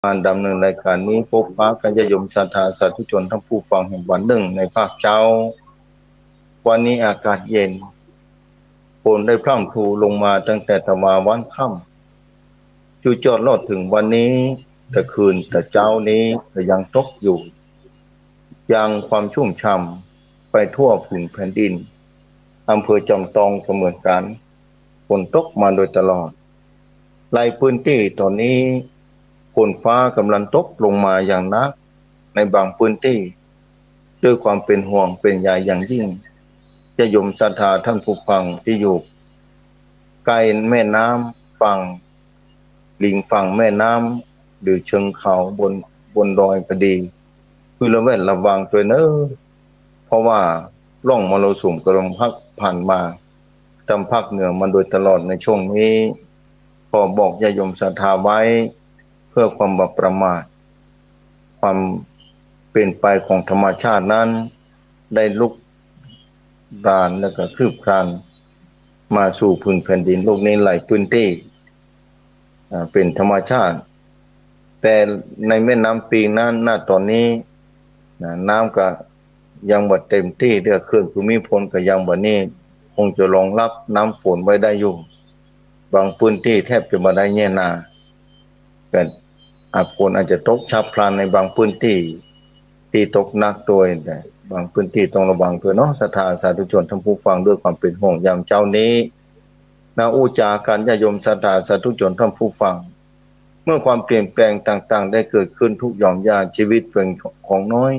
การดำเนินรายการนี้พบปะกันญาติโยมศรัทธาสาธุชนทั้งผู้ฟังแห่งวันหนึ่งในภาคเช้าวันนี้อากาศเย็นฝนได้พรั่งพรูลงมาตั้งแต่ตะวันค่ำจู่จอดรอดถึงวันนี้แต่คืนแต่เช้านี้ก็ยังตกอยู่ยังความชุ่มฉ่ำไปทั่วผืนแผ่นดินอำเภอจอมทองก็เหมือนกันฝนตกมาโดยตลอดหลายพื้นที่ตอนนี้ฝนฟ้ากำลังตกลงมาอย่างหนักในบางพื้นที่ด้วยความเป็นห่วงเป็นใยอย่างยิ่งญาติโยมศรัทธาท่านผู้ฟังที่อยู่ใกล้แม่น้ำฝั่งลิงฝั่งแม่น้ำหรือเชิงเขาบนดอยก็ดีคือระแวดระวังตัวเนอะเพราะว่าร่องมรสุมกำลังพัดผ่านมาทางภาคเหนือมาโดยตลอดในช่วงนี้ขอบอกญาติโยมศรัทธาไว้เพื่อความบ่ประมาทความเป็นไปของธรรมชาตินั้นได้ลุกรานและก็คืบคลานมาสู่พื้นแผ่นดินโลกนี้หลายพื้นที่เป็นธรรมชาติแต่ในแม่น้ำปิงนั้นณตอนนี้น้ำก็ยังบ่เต็มที่เขื่อนภูมิพลก็ยังบ่นี้คงจะรองรับน้ำฝนไว้ได้อยู่บางพื้นที่แทบจะบ่ได้แน่นาก็ฝนอาจจะตกฉับพลันในบางพื้นที่ที่ตกหนักโดยแต่บางพื้นที่ต้องระวังเพื่อเนาะศรัทธาสาธุชนทั้งผู้ฟังด้วยความเป็นห่วงยามเจ้านี้นะอุจากันญาติโยมศรัทธาสาธุชนทั้งผู้ฟังเมื่อความเปลี่ยนแปลงต่างๆได้เกิดขึ้นทุกหย่อมย่าชีวิตเป็นของน้อย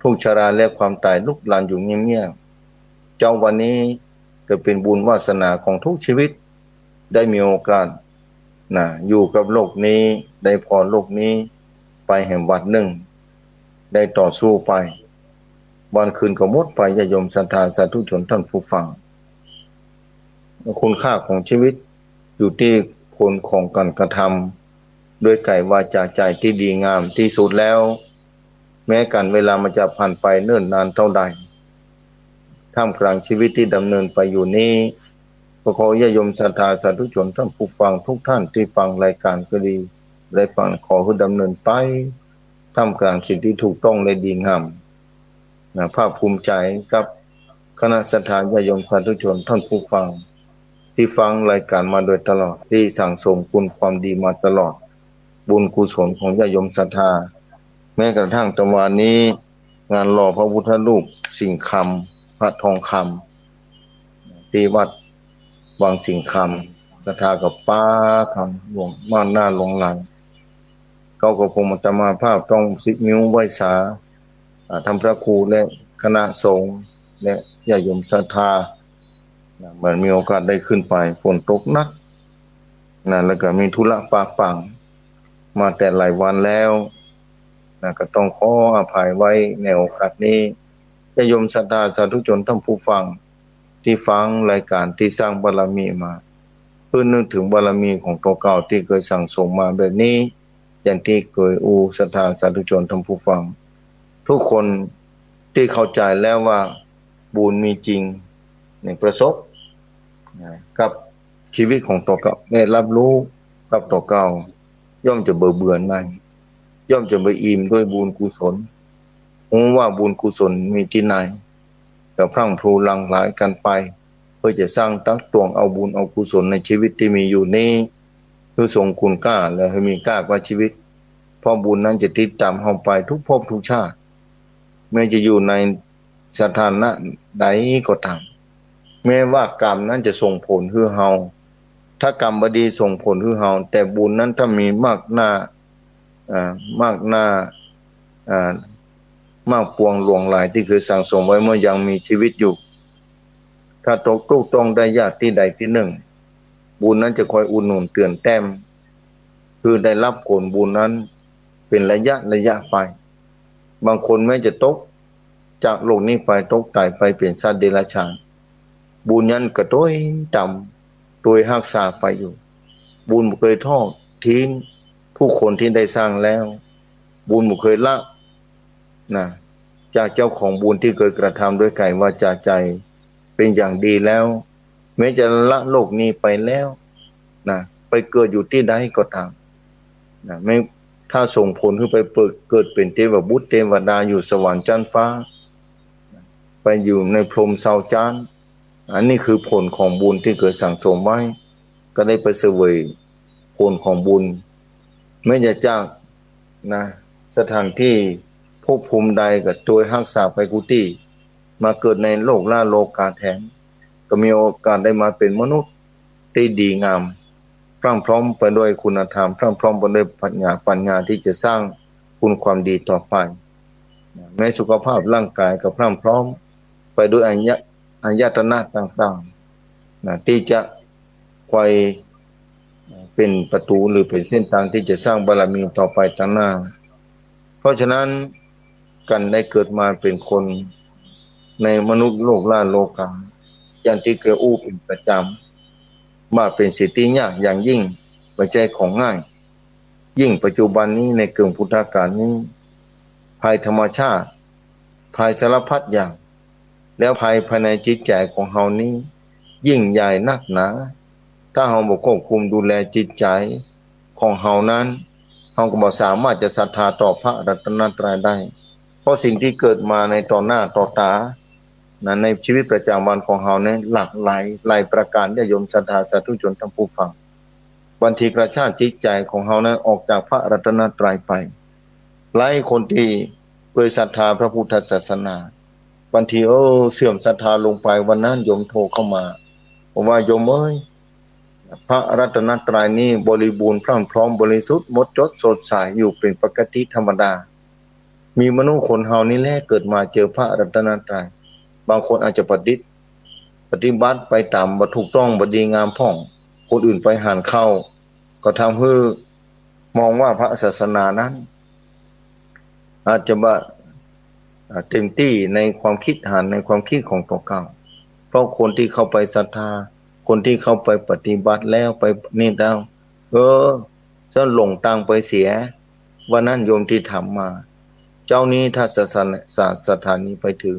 ทุกชราและความตายลุกลานอยู่เงียบๆเจ้าวันนี้จะเป็นบุญวาสนาของทุกชีวิตได้มีโอกาสอยู่กับโลกนี้ได้พอโลกนี้ไปแห่งวัดหนึ่งได้ต่อสู้ไปวันคืนก็หมดไปญาติโยมศรัทธาสาธุชนท่านผู้ฟังคุณค่าของชีวิตอยู่ที่ผลของการกระทำด้วยกายวาจาใจที่ดีงามที่สุดแล้วแม้กันเวลามันจะผ่านไปเนิ่นนานเท่าใดท่ามกลางชีวิตที่ดำเนินไปอยู่นี้ขอญาติโยมศรัทธาสาธุชนท่านผู้ฟังทุกท่านที่ฟังรายการก็ดีได้ฟังขอให้ดำเนินไปท่ามกลางสิ่งที่ถูกต้องและดีงามภาคภูมิใจกับคณะศรัทธาญาติโยมสาธุชนท่านผู้ฟังที่ฟังรายการมาโดยตลอดที่สั่งสมคุณความดีมาตลอดบุญกุศลของญาติโยมศรัทธาแม้กระทั่งตะวันนี้งานหล่อพระพุทธรูปสิ่งคำพระทองคำที่วัดวังสิ่งคำศรัทธากับป้าคำหลวงม่านหน้าหลงหลังเขาก็คงมาตมาภาพต้อง10 นิ้วไหว้สาทำพระครูและคณะสงฆ์และญาติโยมศรัทธาเหมือนมีโอกาสได้ขึ้นไปฝนตกหนักแล้วก็มีธุระปากปังมาแต่หลายวันแล้วก็ต้องขออภัยไว้ในโอกาสนี้ญาติโยมศรัทธาสาธุชนท่านผู้ฟังที่ฟังรายการที่สร้างบารมีมาเพื่อนึกถึงบารมีของตัวเก่าที่เคยสั่งสมมาแบบนี้อย่างที่เคยศรัทธาสาธุชนท่านผู้ฟังทุกคนที่เข้าใจแล้วว่าบุญมีจริงในประสบกับชีวิตของตัวเก่าได้รับรู้กับตัวเก่าย่อมจะเบื่อหน่ายย่อมจะไม่อิ่มด้วยบุญกุศลรู้ว่าบุญกุศลมีที่ไหนก็พรั่งพรูหลั่งไหลกันไปเพื่อจะสร้างตักตวงเอาบุญเอากุศลในชีวิตที่มีอยู่นี้คือทรงคุณค่าและให้มีค่ากว่าชีวิตเพราะบุญนั้นจะติดตามเฮาไปทุกภพทุกชาติไม่จะอยู่ในสถานะใดก็ตามแม้ว่ากรรมนั้นจะส่งผลให้เฮาถ้ากรรมบดีส่งผลให้เฮาแต่บุญนั้นถ้ามีมากหน้ามากหน้ามากปวงหลวงหลายที่เคยสั่งสมไว้เมื่อยังมีชีวิตอยู่ถ้าตกทุกข์ต้องได้ยากที่ใดที่หนึ่งบุญนั้นจะคอยอุดหนุนเตือนแต้มคือได้รับผลบุญนั้นเป็นระยะไปบางคนแม้จะตกจากโลกนี้ไปตกตายไปเป็นสัตว์เดรัจฉานบุญนั้นก็ต้อยต่ำโดยรักษาไปอยู่บุญบ่เคยทอดทิ้งผู้คนที่ได้สร้างแล้วบุญบ่เคยละจากเจ้าของบุญที่เคยกระทำด้วยกายวาจาใจเป็นอย่างดีแล้วแม้จะละโลกนี้ไปแล้วไปเกิดอยู่ที่ใดก็ตามไม่ ถ้าส่งผลขึ้นไปเกิดเป็นเทวบุตรเทวดาอยู่สวรรค์ชั้นฟ้าไปอยู่ในพรหมเสาจานอันนี้คือผลของบุญที่เกิดสั่งสมไว้ก็ได้ไปเสวยผลของบุญไม่จะจากนะสถานที่ภพภูมิใดกับตัวรักษาไปกุฏิมาเกิดในโลกล่าโลกาแทนก็มีโอกาสได้มาเป็นมนุษย์ที่ดีงามพรั่งพร้อมไปด้วยคุณธรรมพรั่งพร้อมไปด้วยปัญญาที่จะสร้างคุณความดีต่อไปแม้สุขภาพร่างกายก็พรั่งพร้อมไปด้วยอายตนะต่างๆนะที่จะคอยเป็นประตูหรือเป็นเส้นทางที่จะสร้างบารมีต่อไปต่างหน้าเพราะฉะนั้นกันได้เกิดมาเป็นคนในมนุษย์โลกล่าโลกาอย่างที่เคยอู้เป็นประจำมาเป็นสิ่งที่ยากอย่างยิ่งไม่ใช่ของง่ายยิ่งปัจจุบันนี้ในกึ่งพุทธกาลนี้ภัยธรรมชาติภัยสารพัดอย่างแล้วภัยภายในจิตใจของเฮานี้ยิ่งใหญ่นักหนาถ้าเฮาบ่ควบคุมดูแลจิตใจของเฮานั้นเฮาก็บ่สามารถจะศรัทธาต่อพระรัตนตรัยได้เพราะสิ่งที่เกิดมาในต่อหน้าต่อตาในชีวิตประจำวันของเฮานั้นหลากหลายประการญาติโยมศรัทธาสาธุชนทั้งผู้ฟังบางทีกระชากจิตใจของเฮานั้นออกจากพระรัตนตรัยไปหลายคนที่เคยศรัทธาพระพุทธศาสนาบางทีเสื่อมศรัทธาลงไปวันนั้นโยมโทรเข้ามาผมว่าโยมเอ้ยพระรัตนตรัยนี้บริบูรณ์พรั่งพร้อมบริสุทธิ์หมดจดสดใสอยู่เป็นปกติธรรมดามีมนุษย์คนเฮานี่แหละเกิดมาเจอพระรัตนตรัยบางคนอาจจะปฏิบัติไปตามบ่ถูกต้องบ่ดีงามพ่องคนอื่นไปหานเข้าก็ทำให้มองว่าพระศาสนานั้นอาจจะบ่เต็มที่ในความคิดในความคิดของตัวเก่าเพราะคนที่เข้าไปศรัทธาคนที่เข้าไปปฏิบัติแล้วไปนี่แล้วจะหลงตังไปเสียว่านั่นโยมที่ทำมาเจ้านี้ถ้าสถานีไปถึง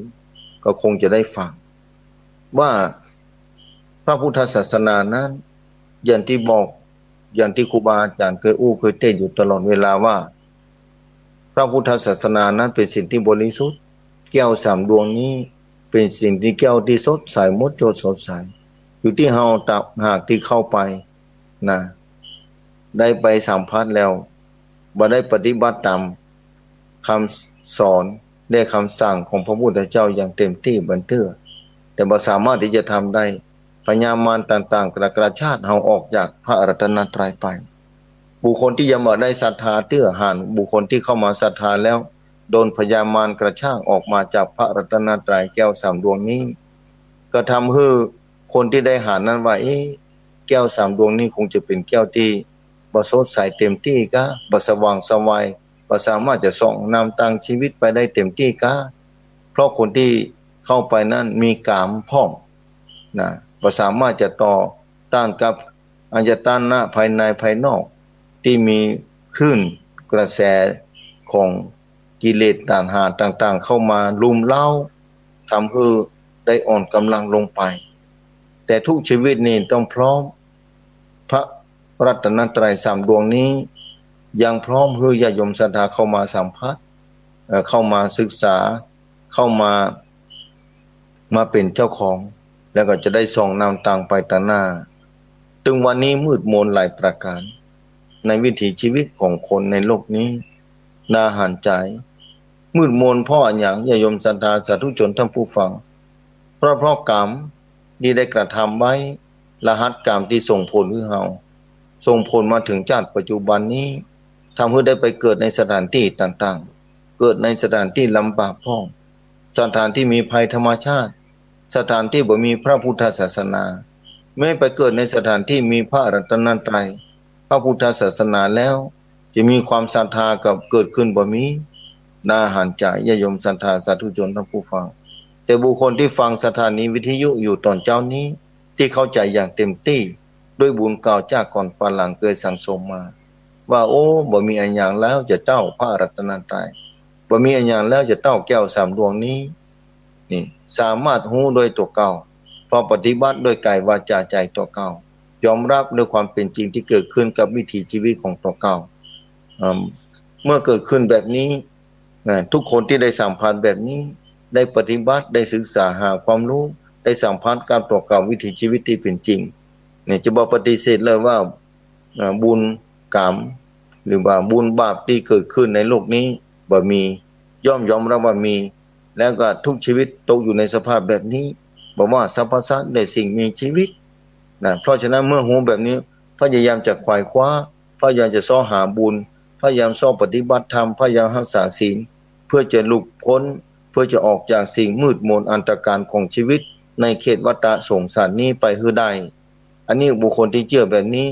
ก็คงจะได้ฟังว่าพระพุทธศาสนานั้นอย่างที่บอกอย่างที่ครูบาอาจารย์เคยเคยเทศอยู่ตลอดเวลาว่าพระพุทธศาสนานั้นเป็นสิ่งที่บริสุทธิ์แก้วสามดวงนี้เป็นสิ่งที่แก้วที่สดใสหมดจดสดใสอยู่ที่เฮาหากที่เข้าไปนะได้ไปสัมผัสแล้วบ่ได้ปฏิบัติตามคำสอนและคำสั่งของพระพุทธเจ้าอย่างเต็มที่บันเทื่อแต่บ่สามารถที่จะทำได้พญามารต่างๆกระชากเฮาออกจากพระรัตนตรัยไปบุคคลที่ยังบ่ได้ศรัทธาเตื้อห่านบุคคลที่เข้ามาศรัทธาแล้วโดนพญามารกระชากออกมาจากพระรัตนตรัยแก้วสามดวงนี้ก็ทำให้คนที่ได้หานั้นว่าแก้วสามดวงนี้คงจะเป็นแก้วที่บ่สดใสเต็มที่ก็บ่สว่างไสวบ่สามารถจะส่องนำทางชีวิตไปได้เต็มที่ก็เพราะคนที่เข้าไปนั้นมีกามพร้อมนะบ่สามารถจะต่อต้านกับอายตนะภายในภายนอกที่มีคลื่นกระแสของกิเลสต่างๆเข้ามารุมเร้าทำให้ได้อ่อนกำลังลงไปแต่ทุกชีวิตนี่ต้องพร้อมพระรัตนตรัยสามดวงนี้ยังพร้อมให้ญาติโยมศรัทธาเข้ามาสัมผัสเข้ามาศึกษาเข้ามาเป็นเจ้าของแล้วก็จะได้ส่องนำต่างไปต่างหน้าถึงวันนี้มืดมนหลายประการในวิถีชีวิตของคนในโลกนี้น่าหันใจมืดมนเพราะอย่างญาติโยมศรัทธาสาธุชนท่านผู้ฟังเพราะกรรมที่ได้กระทำไว้รหัสกรรมที่ส่งผลให้เฮาส่งผลมาถึงชาติปัจจุบันนี้ทำให้ได้ไปเกิดในสถานที่ต่างๆเกิดในสถานที่ลำบากพ้องสถานที่มีภัยธรรมชาติสถานที่บ่มีพระพุทธศาสนาไม่ไปเกิดในสถานที่มีพระรัตนตรัยพระพุทธศาสนาแล้วจะมีความศรัทธากับเกิดขึ้นบ่มีน่าหันใจญาติโยมศรัทธาสาธุชนทั้งผู้ฟังแต่บุคคลที่ฟังสถานีวิทยุอยู่ตอนเจ้านี้ที่เข้าใจอย่างเต็มที่ด้วยบุญเก่าจากก่อนปานหลังเคยสั่งสมมาว่าบ่มีอันอย่างแล้วจะเจ้าพระรัตนตรัยบ่มีอันอย่างแล้วจะเต้าแก้วสามดวงนี้นี่สามารถรู้โดยตัวเก่าพอปฏิบัติโดยกายวาจาใจตัวเก่ายอมรับด้วยความเป็นจริงที่เกิดขึ้นกับวิถีชีวิตของตัวเก่า เมื่อเกิดขึ้นแบบนี้ทุกคนที่ได้สัมผัสแบบนี้ได้ปฏิบัติได้ศึกษาหาความรู้ได้สัมผัสการประกอบวิถีชีวิตที่เป็นจริงเนี่ยจะบอกปฏิเสธเลยว่าบุญกรรมหรือว่าบุญบาปที่เกิดขึ้นในโลกนี้บ่มียอมรับว่ามีแล้วก็ทุกชีวิตตกอยู่ในสภาพแบบนี้บอกว่าสรรพสัตว์ได้สิ่งมีชีวิตเพราะฉะนั้นเมื่อหูแบบนี้พยายามจะขวายคว้าพยายามจะซ้อหาบุญพยายามซ้อปฏิบัติธรรมพยายามรักษาศีลเพื่อจะหลุดพ้นเพื่อจะออกจากสิ่งมืดมนอันตรการของชีวิตในเขตวัฏสงสารนี้ไปให้ได้อันนี้บุคคลที่เชื่อแบบนี้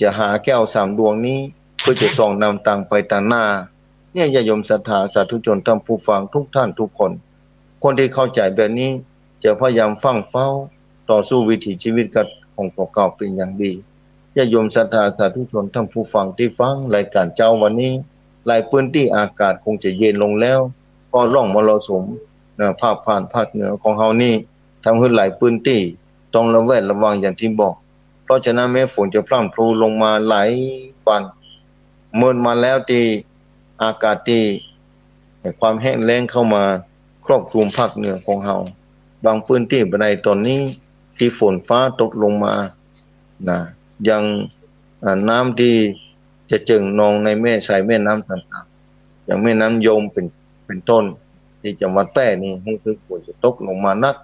จะหาแก้วสามดวงนี้เพื่อจะส่องนำทางไปทางหน้าเนี่ยญาติโยมศรัทธาสาธุชนท่านผู้ฟังทุกท่านทุกคนคนที่เข้าใจแบบนี้จะพยายามฟังเฝ้าต่อสู้วิถีชีวิตกับของตัวเก่าเป็นอย่างดีญาติโยมศรัทธาสาธุชนท่านผู้ฟังที่ฟังรายการเจ้าวันนี้หลายพื้นที่อากาศคงจะเย็นลงแล้วก็ร่องมรสุมภาคผ่านภาคเหนือของเฮานี่ทำให้หลายพื้นที่ต้องระแวดระวังอย่างที่บอกเพราะฉะนั้นแม้ฝนจะพรั่งพรูลงมาหลายวันเมื่อมาแล้วที่อากาศที่ความแห้งแล้งเข้ามาครอบคลุมภาคเหนือของเฮาบางพื้นที่ในตอนนี้ที่ฝนฟ้าตกลงมายังน้ำที่จะเจิ่งนองในแม่สายแม่น้ำต่างๆอย่างแม่น้ำยมเป็นต้นที่จังหวัดแพร่นี่รู้สึกฝนจะตกลงมานัก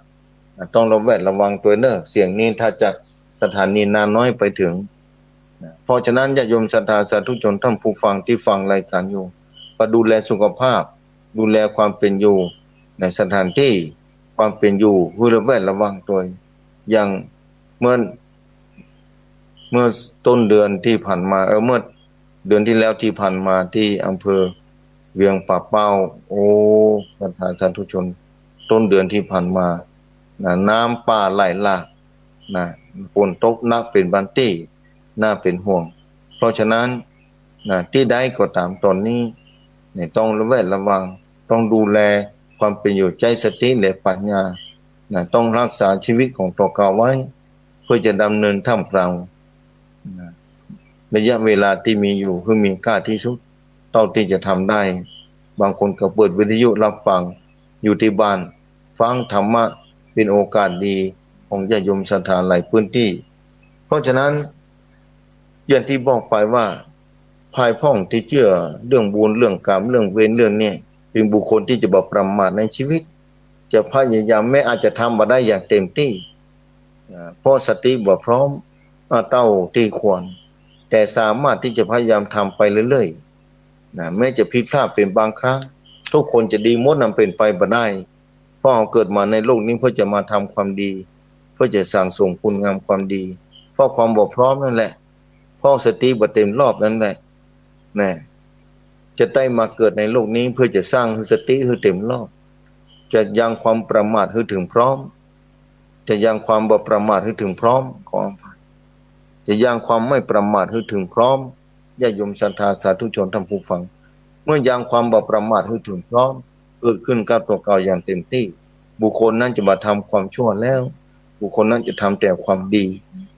ต้องระแวดระวังตัวเสียงนี้ถ้าจากสถานีนาน้อยไปถึงเพราะฉะนั้นญาติโยมศรัทธาสาธุชนท่านผู้ฟังที่ฟังรายการอยู่ก็ดูแลสุขภาพดูแลความเป็นอยู่ในสถานที่ความเป็นอยู่เพื่อระแวดระวังตัวอย่างเมื่อต้นเดือนที่ผ่านมาเมื่อเดือนที่แล้วที่ผ่านมาที่อำเภอเวียงป่าเป้าโอ้ศรัทธาสาธุชนต้นเดือนที่ผ่านมาน้ำป่าไหลหลากฝนตกหนักเป็นบันตี้น่าเป็นห่วงเพราะฉะนั้นที่ใดก็ตามตอนนี้ต้องระแวดระวังต้องดูแลความเป็นอยู่ใจสติและปัญญาต้องรักษาชีวิตของตัวเก่าไว้เพื่อจะดำเนินท่ามกลางระยะเวลาที่มีอยู่คือมีค่าที่สุดเท่าที่จะทำได้บางคนก็เปิดวิทยุรับฟังอยู่ที่บ้านฟังธรรมะเป็นโอกาสดีของญาติโยมศรัทธาหลายพื้นที่เพราะฉะนั้นอย่างที่บอกไปว่าภายพ่องที่เชื่อเรื่องบุญเรื่องกรรมเรื่องเวรเรื่องนี้เป็นบุคคลที่จะบ่ประมาทในชีวิตจะพยายามแม้อาจจะทำมาได้อย่างเต็มที่เพราะสติบ่พร้อมเต้าที่ควรแต่สามารถที่จะพยายามทำไปเรื่อยๆแม้จะผิดพลาดเป็นบางครั้งทุกคนจะดีหมดนำเป็นไปบ่ได้เพราะเราเกิดมาในโลกนี้เพื่อจะมาทำความดีเพื่อจะสั่งสมคุณงามความดีเพราะความบ่พร้อมนั่นแหละเพราะสติบ่เต็มรอบนั่นแหละจะได้มาเกิดในโลกนี้เพื่อจะสร้างสติให้เต็มรอบจะยังความประมาทให้ถึงพร้อมจะยังความบ่ประมาทให้ถึงพร้อมของจะยังความไม่ประมาทให้ถึงพร้อมญาติโยมศรัทธาสาธุชนท่านผู้ฟังเมื่อยังความบ่ประมาทให้ถึงพร้อมเกิดขึ้นกับตัวเก่าอย่างเต็มที่บุคคลนั้นจะมาทำความชั่วแล้วบุคคลนั้นจะทำแต่ความดี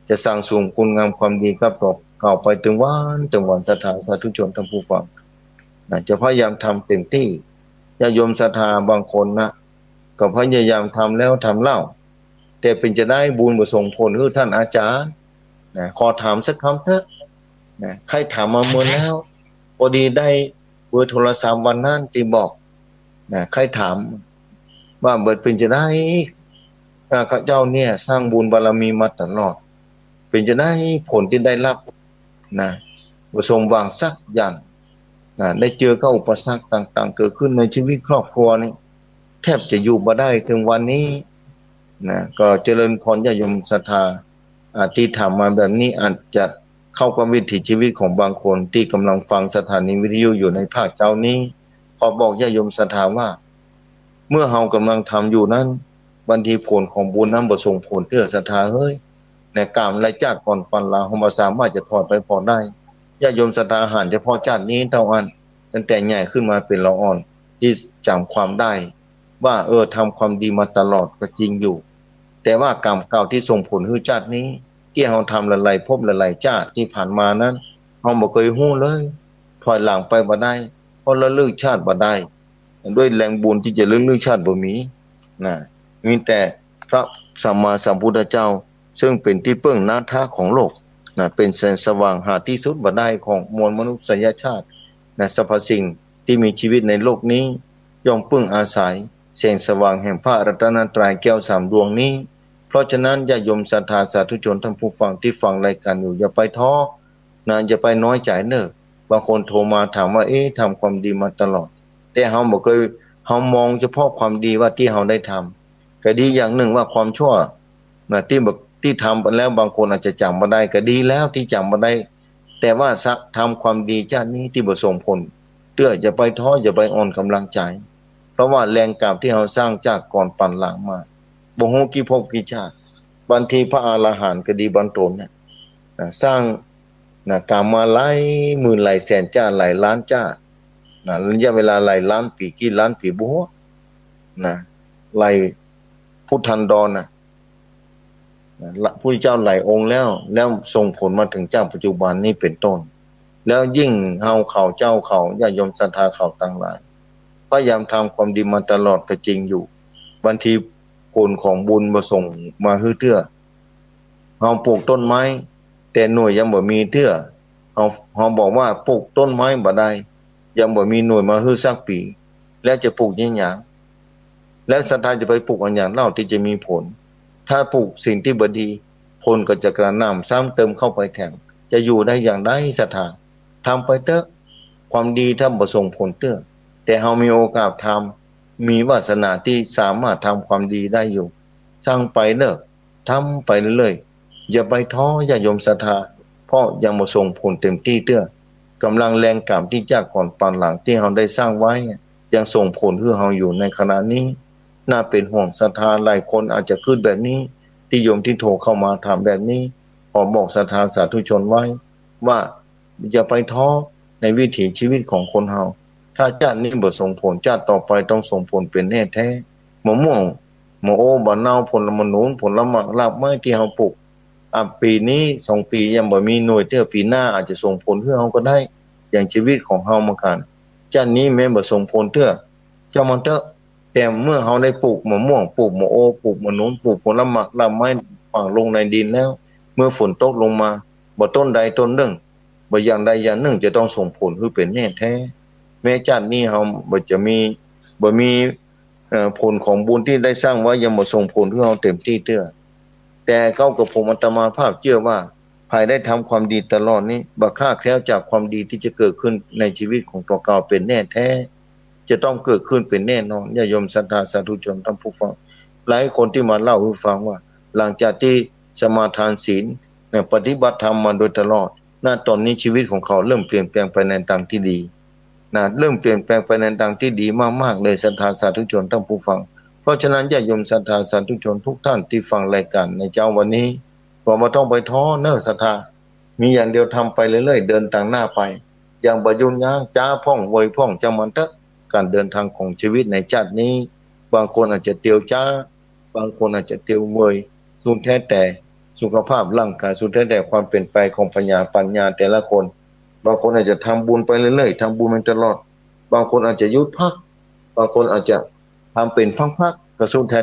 จะสร้างสมคุณงามความดีกับตัวเก่าไปถึงวันศรัทธาสาธุชนท่านผู้ฟังจะพยายามทำเต็มที่ญาติโยมศรัทธาบางคนก็พยายามทำแล้วทำเล่าแต่เป็นจะได้บุญบ่ส่งผลคือท่านอาจารย์ขอถามสักคำเถอะใครถามมาเมื่อแล้วพอดีได้เบอร์โทรศัพท์วันนั้นที่บอกใครถามว่าเบิดเป็นจะได้ข้าเจ้าเนี่ยสร้างบุญบารมีมาตลอดเป็นจะได้ผลที่ได้รับบ่สมหวังสักอย่างได้เจอกับอุปสรรคต่างๆเกิดขึ้นในชีวิตครอบครัวนี่แทบจะอยู่บ่ได้ถึงวันนี้ก็เจริญพรญาติโยมศรัทธาที่ถามมาแบบนี้อาจจะเข้ากับวิถีชีวิตของบางคนที่กำลังฟังสถานีวิทยุอยู่ในภาคเจ้านี้ขอบอกญาติโยมศรัทธาว่าเมื่อเฮากำลังทำอยู่นั้นบางทีผลของบุญนั้นบ่ส่งผลเพื่อศรัทธาเฮ้ยกามและจากก่อนปันลาเฮาบ่สามารถจะถอดไปพอได้ญาติโยมศรัทธาหันเฉพาะชาตินี้เท่าอันตั้งแต่ใหญ่ขึ้นมาเป็นละอ่อนที่จำความได้ว่าทำความดีมาตลอดก็จริงอยู่แต่ว่ากรรมเก่าที่ส่งผลให้ชาตินี้ที่เฮาทำหลายๆภพหลายๆชาติที่ผ่านมานั้นเฮาบ่เคยฮู้เลย ถอยหลังไปบ่ได้เพราะระลึกชาติบ่ได้ด้วยแรงบุญที่จะระลึกชาติบ่มีนะมีแต่พระสัมมาสัมพุทธเจ้าซึ่งเป็นที่เปิ้งนาถาของโลกนะเป็นแสงสว่างหาที่สุดบ่ได้ของมวลมนุษยชาตินะสรรพสิ่งที่มีชีวิตในโลกนี้ย่อมพึ่งอาศัยแสงสว่างแห่งพระรัตนตรัยแก้วสามดวงนี้เพราะฉะนั้นญาติโยมศรัทธาสาธุชนท่านผู้ฟังที่ฟังรายการอยู่อย่าไปท้อนะอย่าไปน้อยใจเนอะบางคนโทรมาถามว่าทำความดีมาตลอดแต่เฮาบ่เคยเฮามองเฉพาะความดีว่าที่เฮาได้ทำก็ดีอย่างหนึ่งว่าความชั่วนะที่ทำไปแล้วบางคนอาจจะจำบ่ได้ก็ดีแล้วที่จำบ่ได้แต่ว่าสักทำความดีชาตินี้ที่บ่ส่งผลอย่าไปท้ออย่าไปอ่อนกำลังใจเพราะว่าแรงกรรมที่เฮาสร้างจากก่อนปั่นหลังมาบ่ฮู้กี่ภพกี่ชาติบางทีพระอรหันต์ก็ดีบรรทนเนี่ยสร้างกรรมมาหลายหมื่นหลายแสนชาติหลายล้านชาติระยะเวลาหลายล้านปีกี่ล้านปีบ่ฮู้หลายพุทธันดรพระพุทธเจ้าหลายองค์แล้วส่งผลมาถึงเจ้าปัจจุบันนี้เป็นต้นแล้วยิ่งเฮาเขาเจ้าเขาญาติโยมศรัทธาเขาต่างหลายพยายามทำความดีมาตลอดก็จริงอยู่บางทีผลของบุญมาส่งมาฮื้อเตื้อเฮาปลูกต้นไม้แต่หน่วยยังบ่มีเตื้อเฮาบอกว่าปลูกต้นไม้บ่ได้ยังบ่มีหน่วยมาฮื้อสักปีแล้วจะปลูกยังหยังแล้วศรัทธาจะไปปลูกอันหยังเล่าที่จะมีผลถ้าปลูกสิ่งที่บ่ดีผลก็จะกระหน่ำซ้ำเติมเข้าไปแทนจะอยู่ได้อย่างใดศรัทธาทำไปเถอะความดีถ้าบ่ส่งผลเตื้อแต่เฮามีโอกาสทำมีวาสนาที่สามารถทำความดีได้อยู่สร้างไปเด้อทำไปเรื่อยๆอย่าไปท้ออย่าโยมศรัทธาเพราะยังบ่ส่งผลเต็มที่เตื้อกำลังแรงกรรมที่จากก่อนปานหลังที่เฮาได้สร้างไว้ยังส่งผลให้เฮาอยู่ในขณะนี้น่าเป็นห่วงศรัทธาหลายคนอาจจะคิดแบบนี้ที่โยมที่โทรเข้ามาถามแบบนี้ขอบอกศรัทธาสาธุชนไว้ว่าอย่าไปท้อในวิถีชีวิตของคนเฮาถ้าชาตินี้บ่ส่งผลชาติต่อไปต้องส่งผลเป็นแน่แท้มะม่วงมะโอบะนาวผลมะนูนผลหมากลากไม้ที่เฮาปลูกปีนี้2ปียังบ่มีหน่วยเตื้อปีหน้าอาจจะส่งผลให้เฮาก็ได้อย่างชีวิตของเฮาเหมือนกันชาตินี้แม้บ่ส่งผลเตื้อเจ้ามันเถอะแต่เมื่อเฮาได้ปลูกมะม่วงปลูกมะโอปลูกมะนูนปลูกผลหมากลากไม้ฝังลงในดินแล้วเมื่อฝนตกลงมาบ่ต้นใดต้นหนึ่งบ่อย่างใดอย่างหนึ่งจะต้องส่งผลคือเป็นแน่แท้แม้ชาตินี้เฮาบ่มีผลของบุญที่ได้สร้างไว้ยังบ่ส่งผลให้เฮาเต็มที่เตื้อแต่เก้ากับผมอาตมาภาพเชื่อว่าภายได้ทำความดีตลอดนี้บ่คลาดแคล้วจากความดีที่จะเกิดขึ้นในชีวิตของตัวเก่าเป็นแน่แท้จะต้องเกิดขึ้นเป็นแน่นอนญาติโยมศรัทธาสาธุชนท่านผู้ฟังหลายคนที่มาเล่าให้ฟังว่าหลังจากที่สมาทานศีลปฏิบัติธรรมมาโดยตลอดตอนนี้ชีวิตของเขาเริ่มเปลี่ยนแปลงไปในทางที่ดีเริ่มเปลี่ยนแปลงไปในทางที่ดีมากๆเลยศรัทธาสาธุชนท่านผู้ฟังเพราะฉะนั้นญาติโยมศรัทธาสาธุชนทุกท่านที่ฟังรายการในเจ้าวันนี้ก็บ่ต้องไปท้อเน้อศรัทธามีอย่างเดียวทำไปเรื่อยๆเดินทางหน้าไปอย่างบ่ยุ่งยากจ้าพ่องเวยพ่องจังมันเถอะการเดินทางของชีวิตในชาตินี้บางคนอาจจะเตียวจ้าบางคนอาจจะเตียวเวยสุดแท้แต่สุขภาพร่างกายสุดแท้แต่ความเป็นไปของปัญญาแต่ละคนบางคนอาจจะทำบุญไปเรื่อยๆทำบุญมาตลอดบางคนอาจจะหยุดพักบางคนอาจจะทำเป็นพักๆก็สุดแท้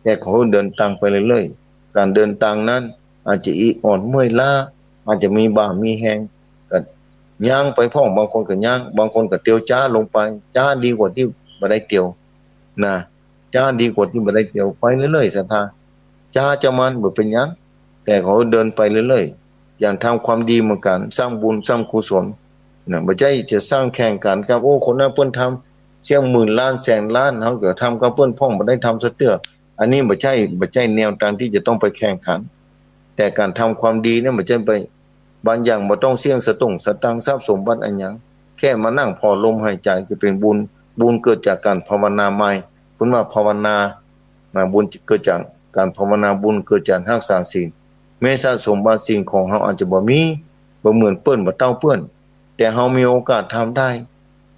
แต่ขอเดินทางไปเรื่อยๆการเดินทางนั้นอาจจะอ่อนเมื่อยล้าอาจจะมีบ่ามีแฮงก็ย่างไปพ่องบางคนก็ย่างบางคนก็เตียวจ้าลงไปจ้าดีกว่าที่บ่ได้เตียวจ้าดีกว่าที่บ่ได้เตียวไปเรื่อยๆศรัทธาจ้าจะมันบ่เป็นหยังแต่เขาเดินไปเรื่อยๆอย่างทำความดีเหมือนกันสร้างบุญสร้างกุศลบ่ใช่จะสร้างแข่งกันกับคนนั้นเพิ่นทำเสี่ยงหมื่นล้านแสนล้านเฮาก็ทำกับเพิ่นพ่องบ่ได้ทำซะเตื้ออันนี้บ่ใช่แนวทางที่จะต้องไปแข่งขันแต่การทำความดีเนี่ยบ่ใช่ไปบางอย่างบ่ต้องเสี่ยงสตุ้งสตังค์ทรัพย์สมบัติอันหยังแค่มานั่งพอลมหายใจก็เป็นบุญเกิดจากการภาวนาใหม่เพิ่นว่าภาวนาบุญเกิดจากการภาวนาบุญเกิดจากรักษาศีลแม้สะสมบางสิ่งของเฮาอาจจะบ่มีบ่เหมือนเปิ้นบ่เต้าเปิ้นแต่เฮามีโอกาสทำได้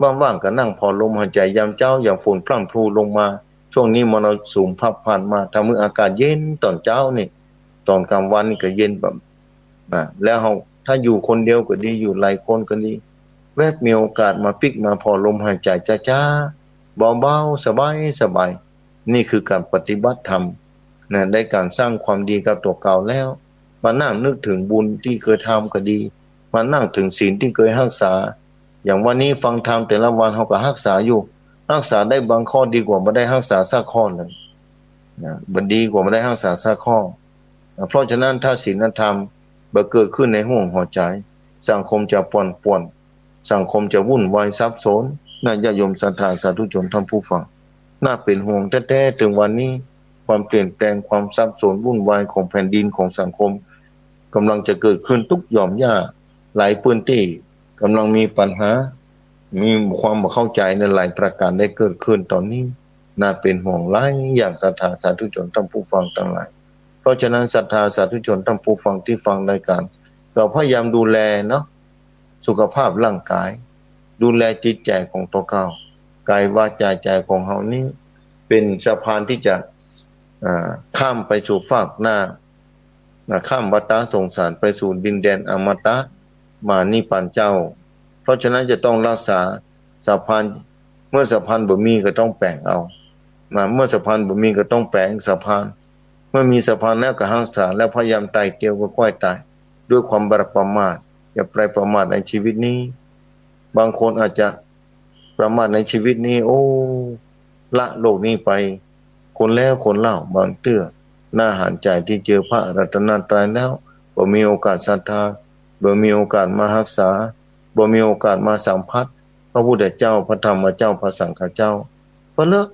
ว่างๆก็นั่งพอลมหายใจยามเช้าอย่างฝนพรั่งพรูลงมาช่วงนี้มรสุมพัดผ่านมาทำให้อากาศเย็นตอนเช้านี่ตอนกลางวันนี่ก็เย็นแบบแล้วเฮาถ้าอยู่คนเดียวก็ดีอยู่หลายคนก็ดี แวบมีโอกาสมาปิกมาพอลมหายใจจ้าๆเบาๆสบายๆนี่คือการปฏิบัติธรรมนะได้การสร้างความดีกับตัวเก่าแล้วมานั่งนึกถึงบุญที่เคยทำก็ดีมานั่งถึงศีลที่เคยรักษาอย่างวันนี้ฟังธรรมแต่ละวันเขาก็รักษาอยู่รักษาได้บางข้อดีกว่าไม่ได้รักษาสักข้อหนึ่งนะบันดีกว่าไม่ได้รักษาสักข้อเพราะฉะนั้นถ้าศีลธรรมเกิดขึ้นในห้วงหัวใจสังคมจะป่วนสังคมจะวุ่นวายซับซ้อนน่าญาโยมศรัทธาสาธุชนท่านผู้ฟังน่าเป็นห่วงแท้ๆถึงวันนี้ความเปลี่ยนแปลงความซับซ้อนวุ่นวายของแผ่นดินของสังคมกำลังจะเกิดขึ้นทุกหย่อมหญ้าหลายพื้นที่กำลังมีปัญหามีความบ่เข้าใจในหลายประการได้เกิดขึ้นตอนนี้น่าเป็นห่วงหลายอย่างศรัทธาสาธุชนท่านผู้ฟังทั้งหลายเพราะฉะนั้นศรัทธาสาธุชนท่านผู้ฟังที่ฟังรายการเราพยายามดูแลเนาะสุขภาพร่างกายดูแลจิตใจของตัวเก่ากายวาจาใจของเฮานี้เป็นสะพานที่จะข้ามไปสู่ฟากหน้าข้ามวัฏสงสารไปสู่ดินแดนอมตะมานิพพานเจ้าเพราะฉะนั้นจะต้องรักษาสะพานเมื่อสะพานบ่มีก็ต้องแปลงเอาเมื่อสะพานบ่มีก็ต้องแปลงสะพานเมื่อมีสะพานแล้วก็รักษาแล้วพยายามไต่เตียวก็ค่อยตายด้วยความประมาทอย่าไปประมาทในชีวิตนี้บางคนอาจจะประมาทในชีวิตนี้โอ้ละโลกนี้ไปคนแล้วคนเล่าบางเตื้อน่าหันใจที่เจอพระรัตนตรัยแล้วบ่มีโอกาสศรัทธาบ่มีโอกาสมารักษาบ่มีโอกาสมาสัมผัสพระพุทธเจ้าพระธรรมเจ้าพระสังฆเจ้าเพราะเลิก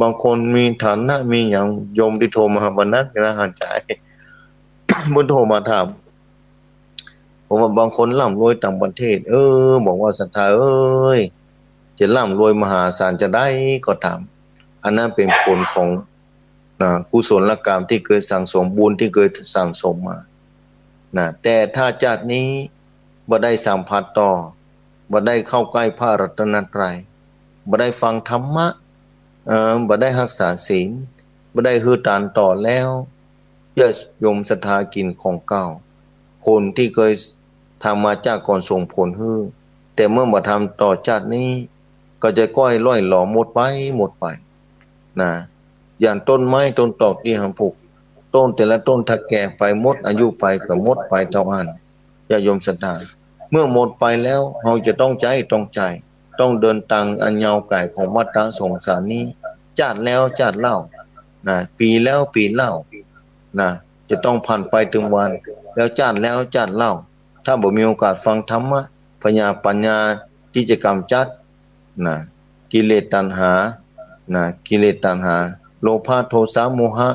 บางคนมีฐานะมีอย่างโยมที่โทรมาวันนั้นน่าหันใจ บุญโทรมาถามผมว่าบางคนร่ำรวยต่างประเทศบอกว่าศรัทธาจะร่ำรวยมหาศาลจะได้ก็ถามอันนั้นเป็นผลของกุศลกรรมที่เคยสั่งสมบุญที่เคยสั่งสมมาแต่ถ้าชาตินี้บ่ได้สัมผัสต่อบ่ได้เข้าใกล้พระรัตนตรัยบ่ได้ฟังธรรมะบ่ได้รักษาศีลบ่ได้ฮือตานต่อแล้วจะยมศรัทธากินของเก่าผลที่เคยทำมาจากก่อนส่งผลฮือแต่เมื่อมาทำต่อชาตินี้ก็จะก้อยล่อยหลอหมดไปอย่างต้นไม้ต้นตอกที่หำปลูกต้นแต่ละต้นถ้าแก่ไปหมดอายุไปก็หมดไปเท่านั้นญาโยมศรัทธาเมื่อหมดไปแล้วเราจะต้องใจต้องเดินทางอันยาวไกลของวัฏสงสารนี้ชาติแล้วชาติเล่าปีแล้วปีเล่าจะต้องผ่านไปถึงวันแล้วชาติแล้วชาติเล่าถ้าบ่มีโอกาสฟังธรรมะปัญญาที่จะกำจัดกิเลสตัณหากิเลสตัณหาโลภะโทสะโมหะ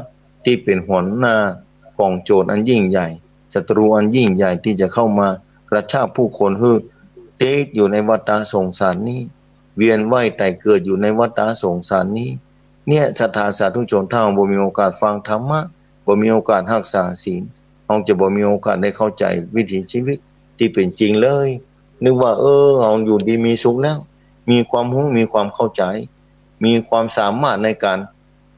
ที่เป็นหัวหน้ากองโจรอันยิ่งใหญ่ศัตรูอันยิ่งใหญ่ที่จะเข้ามากระชากผู้คนให้ติดอยู่ในวัฏสงสารนี้เวียนว่ายตายเกิดอยู่ในวัฏสงสารนี้เนี่ยศรัทธาสาธุชนถ้าบ่มีโอกาสฟังธรรมะบ่มีโอกาสรักษาศีลเราจะบ่มีโอกาสได้เข้าใจวิถีชีวิตที่เป็นจริงเลยนึกว่าเราอยู่ดีมีสุขแล้วมีความรู้มีความเข้าใจมีความสามารถในการ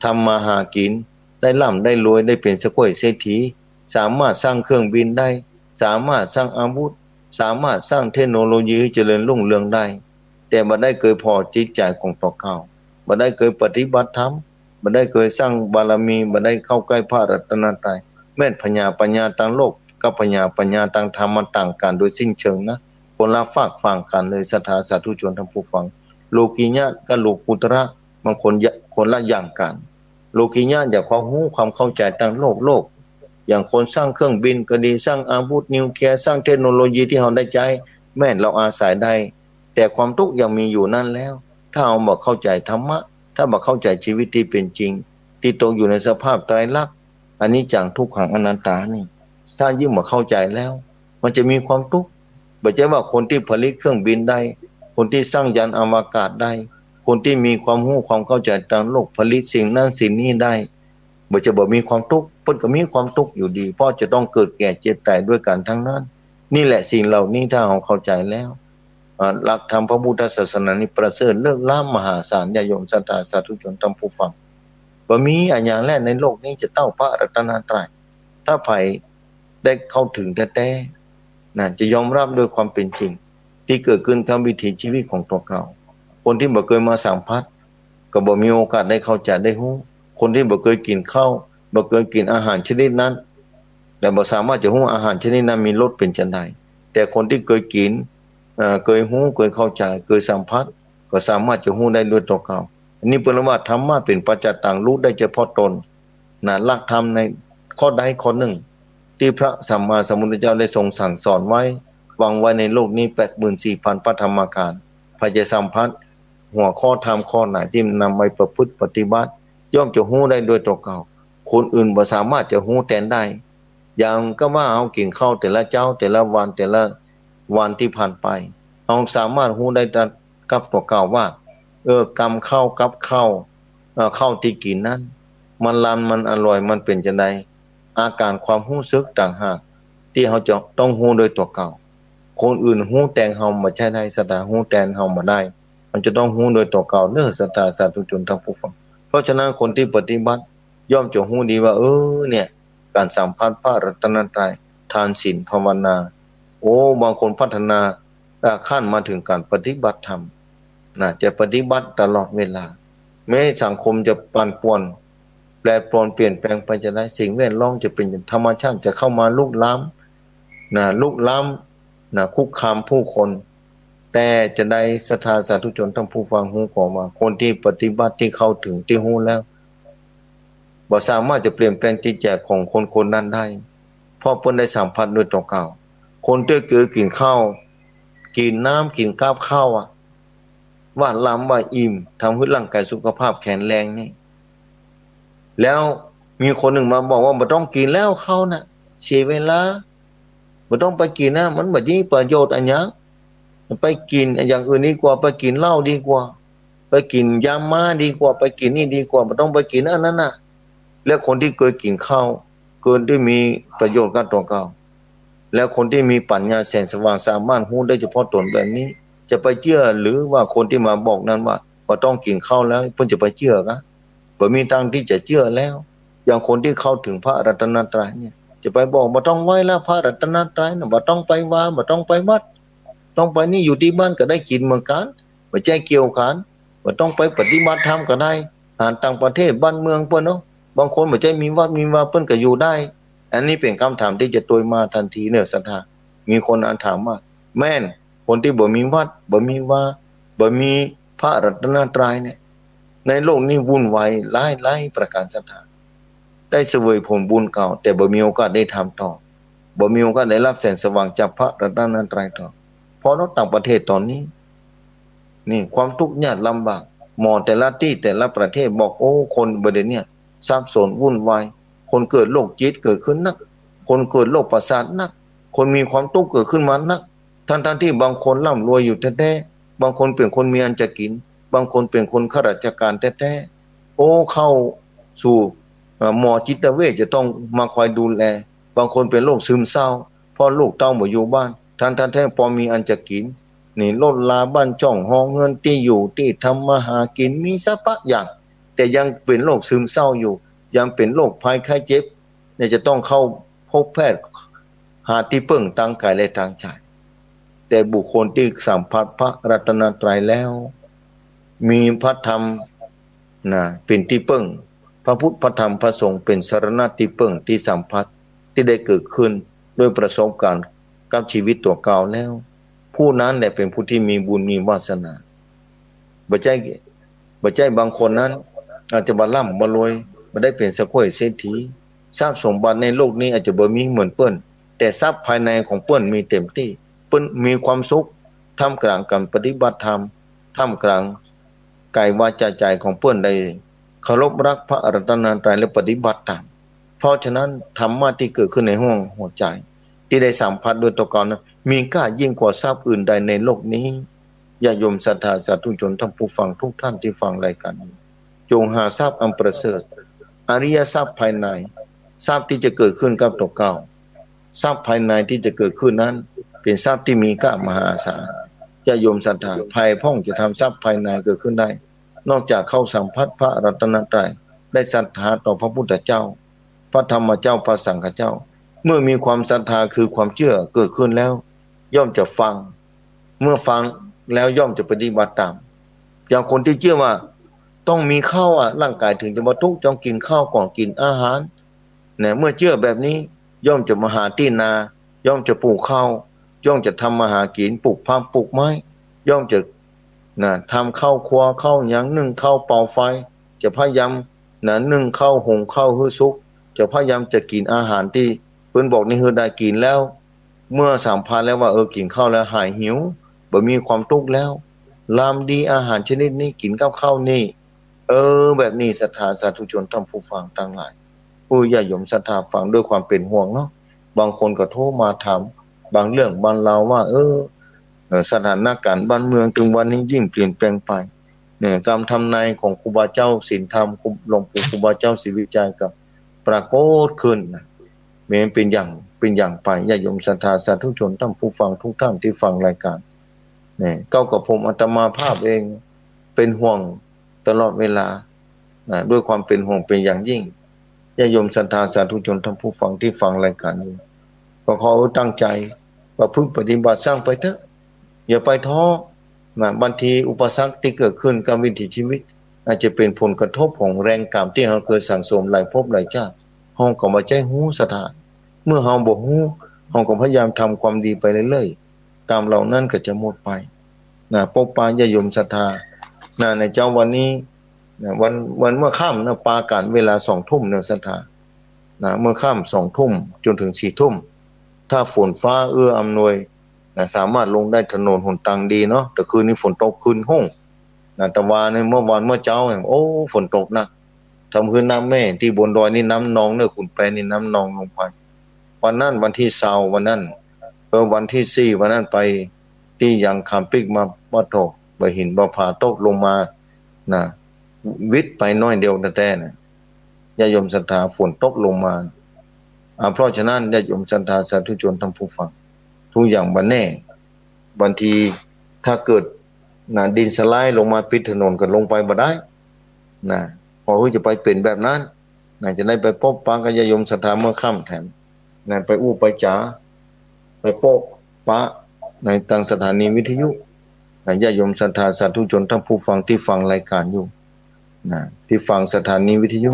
ทำมาหากินได้ร่ำได้รวยได้เป็นสกุลเศรษฐีสามารถสร้างเครื่องบินได้สามารถสร้างอาวุธสามารถสร้างเทคโนโลยีให้เจริญรุ่งเรืองได้แต่บ่ได้เคยพอจิตใจของตัวเขาบ่ได้เคยปฏิบัติธรรมบ่ได้เคยสร้างบารมีบ่ได้เข้าใกล้พระรัตนตรัยแม้นปัญญาทางโลกกับปัญญาทางธรรมมันต่างกันโดยสิ้นเชิงนะคนละฝากฝั่งกันเลยศรัทธาสาธุชนท่านผู้ฟังโลกีญาณกับโลกุตระบางคนละอย่างกันโลกีญาณอย่างความรู้ความเข้าใจทางโลกอย่างคนสร้างเครื่องบินก็ดีสร้างอาวุธนิวเคลียร์สร้างเทคโนโลยีที่เราได้ใช้แม้นเราอาศัยได้แต่ความทุกข์ยังมีอยู่นั่นแล้วถ้าเราบ่เข้าใจธรรมะถ้าบ่เข้าใจชีวิตที่เป็นจริงที่ตกอยู่ในสภาพไตรลักษณ์อันนี้จังทุกขังอนัตตานี่ถ้ายิ่งบ่เข้าใจแล้วมันจะมีความทุกข์บ่ใช่ว่าคนที่ผลิตเครื่องบินได้คนที่สร้างยานอวกาศได้คนที่มีความรู้ความเข้าใจทางโลกผลิตสิ่งนั้นสิ่งนี้ได้บ่จะบ่มีความทุกข์เพิ่นก็มีความทุกข์อยู่ดีเพราะจะต้องเกิดแก่เจ็บตายด้วยกันทั้งนั้นนี่แหละสิ่งเหล่านี้ถ้าเราเข้าใจแล้วหลักธรรมพระพุทธศาสนานี่ประเสริฐเลิศล้ำมหาศาลญาโยมศรัทธาสาธุชนท่านผู้ฟังบ่มีอันอย่างแรกในโลกนี้จะเต้าพระรัตนตรัยถ้าไผได้เข้าถึงแท้ๆจะยอมรับด้วยความเป็นจริง ที่เกิดขึ้นกับวิถีชีวิตของตัวเขาคนที่บ่เคยมาสัมผัสก็บ่มีโอกาสได้เข้าใจได้รู้คนที่บ่เคยกินข้าวบ่เคยกินอาหารชนิดนั้นและบ่สามารถจะรู้อาหารชนิดนั้นมีรสเป็นจังไดแต่คนที่เคยกินเคยรู้เคยเข้าใจเคยสัมผัสก็สามารถจะรู้ได้ด้วยตัวเขาอันนี้เพิ่นว่าธรรมะเป็นปัจจตังรู้ได้เฉพาะตนนะหลักธรรมในข้อใดข้อหนึ่งที่พระสัมมาสัมพุทธเจ้าได้ทรงสั่งสอนไว้วางไว้ในโลกนี้ 84,000 พระธรรมการพระจะสัมพัทธ์หัวข้อธรรมข้อไหนที่นำไปประพฤติปฏิบัติย่อมจะรู้ได้ด้วยตัวเขาคนอื่นบ่สามารถจะรู้แทนได้อย่างก็ว่าเอากินข้าวแต่ละเจ้าแต่ละวันแต่ละวันที่ผ่านไปเอาสามารถรู้ได้กับตัวเก่าว่ากรรมข้าวกับข้าวข้าวที่กินนั้นมันลำมันอร่อยมันเป็นจังไดอาการความรู้สึกต่างหากที่เขาจะต้องรู้โดยตัวเก่าคนอื่นรู้แต่งเฮาบ่ใช่ได้สตารู้แต่งเฮาบ่ได้มันจะต้องรู้โดยตัวเก่าเด้อสตาสาธุชนทั้งผู้ฟังเพราะฉะนั้นคนที่ปฏิบัติย่อมจะรู้ดีว่าเนี่ยการสัมพันธ์พระรัตนตรัยทานศีลภาวนาบางคนพัฒนาขั้นมาถึงการปฏิบัติธรรมนะจะปฏิบัติตลอดเวลาแม้สังคมจะปั่นป่วนแปรปรวนเปลี่ยนแปลงไปจะได้สิ่งแวดล้อมจะเป็นธรรมชาติจะเข้ามาลุกล้ำลุกล้ำคุกคามผู้คนแต่จะได้ศรัทธาสาธุชนทั้งผู้ฟังฮู้ขอว่าคนที่ปฏิบัติที่เข้าถึงที่ฮู้แล้วบ่สามารถจะเปลี่ยนแปลงจิตใจของคนคนนั้นได้เพราะเพิ่นได้สัมผัสด้วยตัวเก่าคนที่กินข้าวกินน้ำกินข้าวว่าล้ำว่าอิ่มทำให้ร่างกายสุขภาพแข็งแรงนี่แล้วมีคนหนึ่งมาบอกว่าบ่ต้องกินแล้วข้าวน่ะเสียเวลาบ่ต้องไปกินนะมันบ่มีประโยชน์อันหยังไปกินอย่างอื่นดีกว่าไปกินเหล้าดีกว่าไปกินยาม่าดีกว่าไปกินนี่ดีกว่าบ่ต้องไปกินอันนั้นน่ะแล้วคนที่เคยกินข้าวเกินที่มีประโยชน์กับตัวเขาแล้วคนที่มีปัญญาแสงสว่างสามารถรู้ได้เฉพาะตนแบบนี้จะไปเชื่อหรือว่าคนที่มาบอกนั้นว่าต้องกินข้าวแล้วเพิ่นจะไปเชื่อนะบ่มีทางที่จะเชื่อแล้วอย่างคนที่เข้าถึงพระรัตนตรัยเนี่ยจะไปบอกบ่ต้องไหว้แล้วพระรัตนตรัยน่ะบ่ต้องไปวาบ่ต้องไปวัดต้องไปนี่อยู่ที่บ้านก็ได้กินเหมือนกันบ่ใช่เกี่ยวกันบ่ต้องไปปฏิบัติธรรมก็ได้ต่างประเทศบ้านเมืองเพิ่นเนาะบางคนบ่ใช่มีวัดมีวาเพิ่นก็อยู่ได้อันนี้เป็นคำถามที่จะตวยมาทันทีเนี่ยศรัทธามีคนถามว่าแม่นคนที่บ่มีวัดบ่มีวาบ่มีพระรัตนตรัยเนี่ยในโลกนี้วุ่นวายหลายประการศรัทธาได้เสวยผลบุญเก่าแต่บ่มีโอกาสได้ทำต่อบ่มีโอกาสได้รับแสงสว่างจากพระรัตนตรัยต่อเพราะต่างประเทศตอนนี้นี่ความทุกข์ยากลำบากหมอแต่ละที่แต่ละประเทศบอกคนประเด็นเนี่ยสับสนวุ่นวายคนเกิดโรคจิตเกิดขึ้นนักคนเกิดโรคประสาทนักคนมีความทุกข์เกิดขึ้นมานักทั้งที่บางคนร่ำรวยอยู่แท้ๆบางคนเป็นคนมีอันจะกินบางคนเป็นคนข้าราชการแท้ๆเข้าสู่หมอจิตเวชจะต้องมาคอยดูแลบางคนเป็นโรคซึมเศร้าเพราะลูกเต้าบ่อยู่บ้านทั้งแท้พอมีอันจะกินนี่ลดลาบ้านช่องห้องเงินที่อยู่ที่ทำมาหากินมีสะปะอย่างแต่ยังเป็นโรคซึมเศร้าอยู่ยังเป็นโรคภัยไข้เจ็บเนี่ยจะต้องเข้าพบแพทย์หาที่พึ่งทางกายและทางใจแต่บุคคลที่สัมผัสพระรัตนตรัยแล้วมีพระธรรมเป็นที่พึ่งพระพุทธพระธรรมพระสงฆ์เป็นสรณะที่พึ่งที่สัมผัสที่ได้เกิดขึ้นด้วยประสบการณ์กับชีวิตตัวเก่าแล้วผู้นั้นแหละเป็นผู้ที่มีบุญมีวาสนาบ่ใช่บางคนนั้นอาจจะบ่ร่ำบ่รวยบ่ได้เป็นสะข้อยเศรษฐีทรัพย์สมบัติในโลกนี้อาจจะบ่มีเหมือนเปิ้นแต่ทรัพย์ภายในของเปิ้นมีเต็มที่เปิ้นมีความสุขท่ามกลางการปฏิบัติธรรมท่ามกลางกายวาจาใจของเปิ้นได้เคารพรักพระรัตนตรัยและปฏิบัติตามเพราะฉะนั้นธรรมะที่เกิดขึ้นในหัวใจที่ได้สัมผัสด้วยตัวก่อนมีค่ายิ่งกว่าทรัพย์อื่นใดในโลกนี้ญาติโยมศรัทธาสาธุชนทั้งผู้ฟังทุกท่านที่ฟังรายการจงหาทรัพย์อันประเสริฐอริยทรัพย์ภายในทรัพย์ที่จะเกิดขึ้นกับตัวเก่าทรัพย์ภายในที่จะเกิดขึ้นนั้นเป็นทรัพย์ที่มีค่ามหาศาลญาติโยมศรัทธาภายพ้องจะทำทรัพย์ภายในเกิดขึ้นได้นอกจากเข้าสัมผัสพระรัตนตรัยได้ศรัทธาต่อพระพุทธเจ้าพระธรรมเจ้าพระสังฆเจ้าเมื่อมีความศรัทธาคือความเชื่อเกิดขึ้นแล้วย่อมจะฟัง เมื่อฟังแล้วย่อมจะปฏิบัติตามอย่างคนที่เชื่อว่าต้องมีข้าวร่างกายถึงจะมาทุกข์ต้องกินข้าวก่อนกินอาหารเนี่ยเมื่อเชื่อแบบนี้ย่อมจะมาหาที่นาย่อมจะปลูกข้าวย่อมจะทำมาหากินปลูกผักปลูกไม้ย่อมจะทำข้าวครัวข้าวหยังนึ่งข้าวเป่าไฟจะพยายามนึ่งข้าวหุงข้าวให้สุกจะพยายามจะกินอาหารที่เพิ่นบอกนี่คือได้กินแล้วเมื่อสัมพันธ์แล้วว่ากินข้าวแล้วหายหิวบ่มีความทุกข์แล้วลามดีอาหารชนิดนี้กินกับข้าวนี่แบบนี้ศรัทธาสาธุชนท่านผู้ฟังทั้งหลายผู้ญาติโยมศรัทธาฟังด้วยความเป็นห่วงเนาะบางคนก็โทรมาถามบางเรื่องบางราวว่าสถานการณ์บ้านเมืองถึงวันนี้ยิ่งเปลี่ยนแปลงไปเนี่ยการทำนายของครูบาเจ้าศีลธรรมหลวงปู่ครูบาเจ้าศรีวิจัยกับปรากฏขึ้นนะมันเป็นอย่างไปญาติโยมศรัทธาสาธุชนท่านผู้ฟังทุกท่านที่ฟังรายการเนี่ยเก้ากับผมอาตมาภาพเองเป็นห่วงตลอดเวลาด้วยความเป็นห่วงเป็นอย่างยิ่งญาติโยมศรัทธาสาธุชนท่านผู้ฟังที่ฟังรายการนี้ก็ขอตั้งใจประพฤติปฏิบัติสร้างไปเถอะอย่าไปท้อบางทีอุปสรรคที่เกิดขึ้นกับวิถีชีวิตอาจจะเป็นผลกระทบของแรงกรรมที่เราเคยสั่งสมหลายภพหลายชาติเฮาก็บ่ใจฮู้ศรัทธาเมื่อเฮาบ่ฮู้เฮาก็พยายามทำความดีไปเรื่อยๆกรรมเหล่านั้นก็จะหมดไปปกปาญาติโยมศรัทธาในเจ้าวันนี้วันเมื่อค่ำปาการเวลา 20:00 นศรัทธาเมื่อค่ำ 20:00 นจนถึง 4:00 นถ้าฝนฟ้าเอื้ออำนวยสามารถลงได้ถนนหนทางดีเนาะแต่คืนนี้ฝนตกคืนห้องแต่ว่าในเมื่อวานเมื่อเช้าฝนตกนะทำคืนน้ำแม่ที่บนดอยนี่น้ำนองเนื้อขุนแปนี่น้ำนองลงไปวันนั้นวันที่20วันนั้นวันที่4วันนั้นไปที่ยังคำปิกมาตกบ่หินบ่ผาตกลงมาวิทย์ไปน้อยเดียวแต่ญาติโยมศรัทธาฝนตกลงมาเพราะฉะนั้นญาติโยมศรัทธาสาธุชนทั้งผู้ฟังทุกอย่างบ่แน่บางทีถ้าเกิดดินสไลด์ลงมาปิดถนนก็ลงไปบ่ได้พอจะไปเป็นแบบนั้นจะได้ไปพบปะกับญาติโยมศรัทธาเมื่อค่ำแถมไปอู้ไปจ๋าไปพบปะในทางสถานีวิทยุญาติโยมศรัทธาสาธุชนทั้งผู้ฟังที่ฟังรายการอยู่ที่ฟังสถานีวิทยุ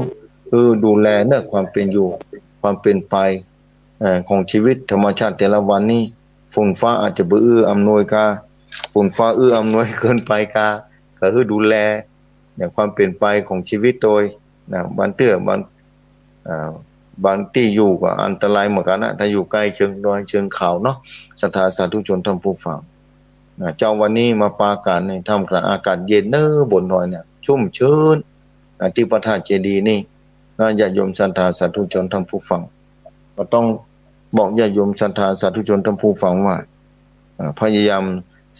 ดูแลเรื่องความเป็นอยู่ความเป็นไปของชีวิตธรรมชาติแต่ละวันนี้ฝนฟ้าอาจจะอำนวยฝนฟ้าอำนวยเกินไปก็คือดูแลอย่างความเปลี่ยนไปของชีวิตโดยบางบางที่อยู่ก็อันตรายเหมือนกันนะถ้าอยู่ใกล้เชิงดอยเชิงเขาเนาะศรัทธาสาธุชนท่านผู้ฟังเจ้าวันนี้มาปาการในท่ามกลางอากาศเย็นบนดอยเนี่ยชุ่มชื้นที่พระธาตุเจดีย์นี่ญาติโยมศรัทธาสาธุชนท่านผู้ฟังก็ต้องบอกญาติโยมศรัทธาสาธุชนท่านผู้ฟังว่าพยายาม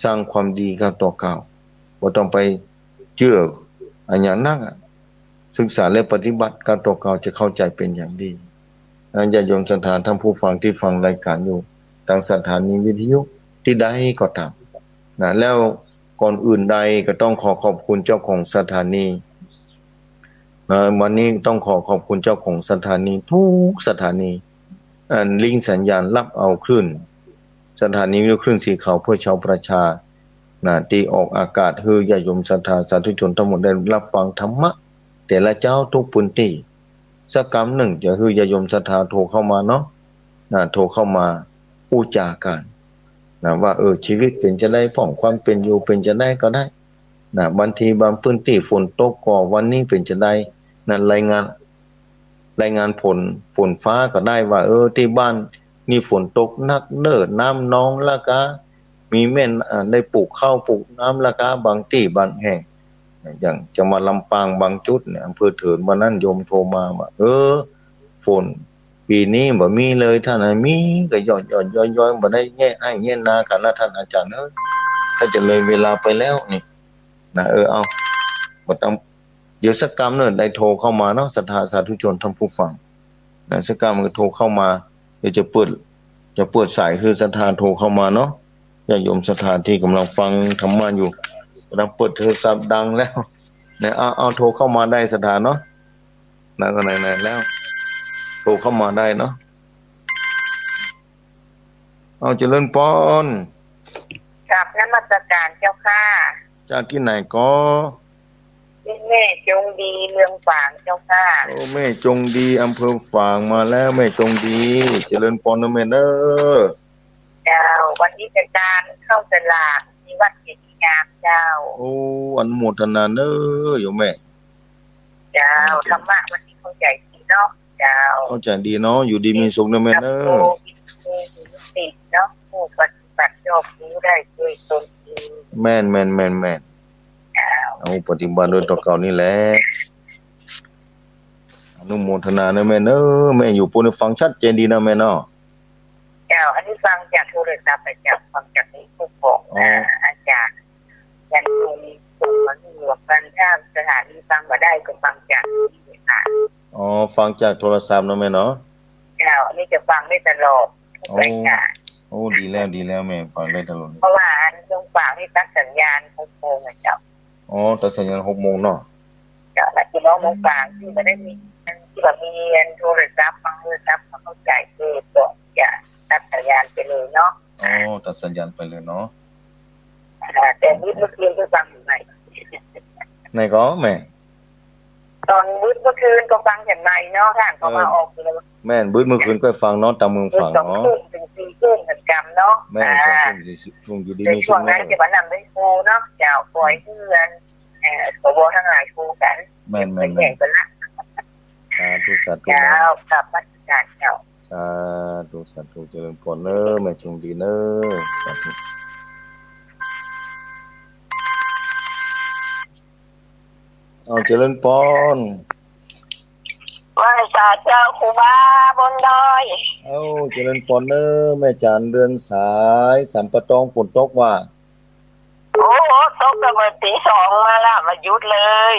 สร้างความดีกับตัวเก่าบ่ต้องไปเชื่ออันอย่างนั้นศึกษาและปฏิบัติกับตัวเก่าจะเข้าใจเป็นอย่างดีญาติโยมศรัทธาท่านผู้ฟังที่ฟังรายการอยู่ทางสถานีวิทยุที่ใดก็ตามแล้วก่อนอื่นใดก็ต้องขอบคุณเจ้าของสถานีวันนี้ต้องขอบคุณเจ้าของสถานีทุกสถานีลิงก์สัญญาณรับเอาคลื่นสถานีวิทยุคลื่นสีขาวเพื่อชาวประชาที่ออกอากาศให้ญาติโยมศรัทธาสาธุชนทั้งหมดได้รับฟังธรรมะแต่ละเจ้าทุกพื้นที่สักคำหนึ่งจะให้ญาติโยมศรัทธาโทรเข้ามาเนาะโทรเข้ามาอู้จากันว่าชีวิตเป็นจะได้ผ่องความเป็นอยู่เป็นจะได้ก็ได้บางทีบางพื้นที่ฝนตกก็วันนี้เป็นจะได้รายงานฝนฟ้าก็ได้ว่าที่บ้านนี่ฝนตกหนักน้ำนองละกามีแม่นได้ปลูกข้าวปลูกน้ำละกาบางที่บางแห่งอย่างจะมาลำปางบางจุดเนี่ยอำเภอเถินวันนั้นโยมโทรมาว่าฝนปีนี้บ่มีเลยท่านมีก็ย่อยบ่ได้แง่ให้แง่นากันนะท่านอาจารย์ถ้าจะเลยเวลาไปแล้วนี่เอาบ่ต้องเดี๋ยวสักกรรมได้โทรเข้ามาเนาะศรัทธาสาธุชนท่านผู้ฟังสักกรรมก็โทรเข้ามาเดี๋ยวจะเปิดสายคือศรัทธาโทรเข้ามาเนาะญาติโยมศรัทธาที่กำลังฟังธรรมะอยู่กำลังเปิดโทรศัพท์ดังแล้วเอาโทรเข้ามาได้ศรัทธาเนาะก็ไหนแล้วโทรเข้ามาได้เนาะเอาเจริญพร กราบน มัสการเจ้าค่ะจากที่ไหนก็แม่จงดีเมืองฝางเจ้าค่ะโอ้แม่จงดีอำเภอฝางมาแล้วแม่จงดีเจริญพรนะแม่เด้อเจ้าวันนี้จะการเข้าสลากที่วัดเกียรติงามเจ้าโอ้อนุโมทนาเด้อโยมแม่เจ้าธรรมะวันนี้เข้าใจดีเนาะเจ้าเข้าใจดีเนาะอยู่ดีมีสุขนะแม่เด้อติดเนาะผู้ปฏิบัติชอบรู้ได้ด้วยตนเองแม่นเอาปฏิบัติโดยตัวเก่านี่แหละอนุโมทนานะแม่เด้อแม่อยู่ปุ่นฟังชัดเจนดีนะแม่เนาะเจ้าอันนี้ฟังจากโทรศัพท์ประจำฟังจากนี้ผู้บอกอาจารย์ยันมีส่งมาหน่วยกันถ้าสถานีฟังมาได้ก็ฟังจากนี้ค่ะฟังจากโทรศัพท์นะแม่เนาะเจ้าอันนี้จะฟังได้ตลอดทุกรายการดีแล้วแม่ฟังได้ตลอดเพราะว่าอันตรงฝางนี่ตัดสัญญาณ6 โมงเจ้าตัดสัญญาณ6 โมงเนาะเจ้าแล้วที่น้องมงฝางที่ไม่ได้มีที่แบบมีโทรศัพท์ฟังโทรศัพท์เข้าใจคือตัวจะตัดสัญญาณไปเลยเนาะตัดสัญญาณไปเลยเนาะแต่เมื่อคืนก็ฟังอยู่ไหนก็แม่ตอนเมื่อคืนก็ฟังอย่างไรเนาะท่านเขามาออกเลยแม่เมื่อคืนก็ฟังเนาะตามเมืองฟังเนาะถึง4 ทุ่มเหมือนกันเนาะแม่ช่วงอยู่ดีมีช่วงนั้นจะมานำด้วยครูเนาะเจ้าปล่อยเพื่อนสวทั้งหลายครูกันแม่แข่งกันละสาธุเจ้ากลับมาการเจ้าสาธุเจริญพรเนอแม่จงดีเนอสาธุเจริญพรว่าสาเจ้าครูบาบนดอยเจริญพรเนอแม่จันเรือนสายสัมปตองฝนตกว่าตกตั้งแต่ตี 2มาละมาหยุดเลย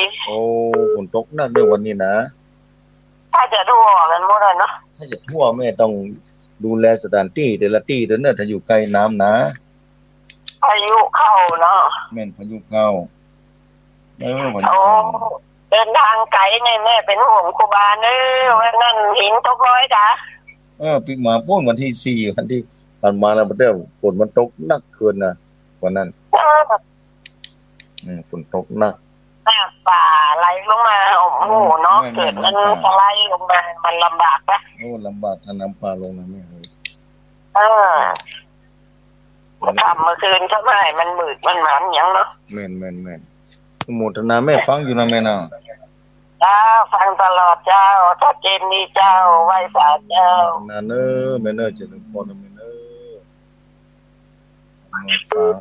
ฝนตกหนักด้วยวันนี้นะถ้าจะทั่วกันหมดเลยเนาะถ้าจะทั่วแม่ต้องดูแลสถานที่แต่ละที่เด้อเนอะถ้าอยู่ใกล้น้ำนะพายุเข้าเนาะแม่นพายุเข้าเดินทางไกลเนี่ยแม่เป็นห่วงครูบาเนอะวันนั้นหินตกร้อยจ้ะปีมาป้นวันที่4วันที่ผ่านมาแล้วประเดี๋ยวฝนมันตกหนักคืนนะวันนั้นฝนตกหนักน้ำป่าไหลลงมาโอ้โหเนาะเกิดมันไหลลงมามันลำบากปะลำบากถ้าน้ำป่าลงนะแม่เฮ้ยทำเมื่อคืนก็ไม่มันมืดมันหมันยังเนาะแม่นโมทนาแม่ฟังอยู่นะแม่เนาะฟังตลอดเจ้าชัดเจนดีเจ้าไหว้สาเจ้านาเนอแม่เนอเจริญพรแม่เน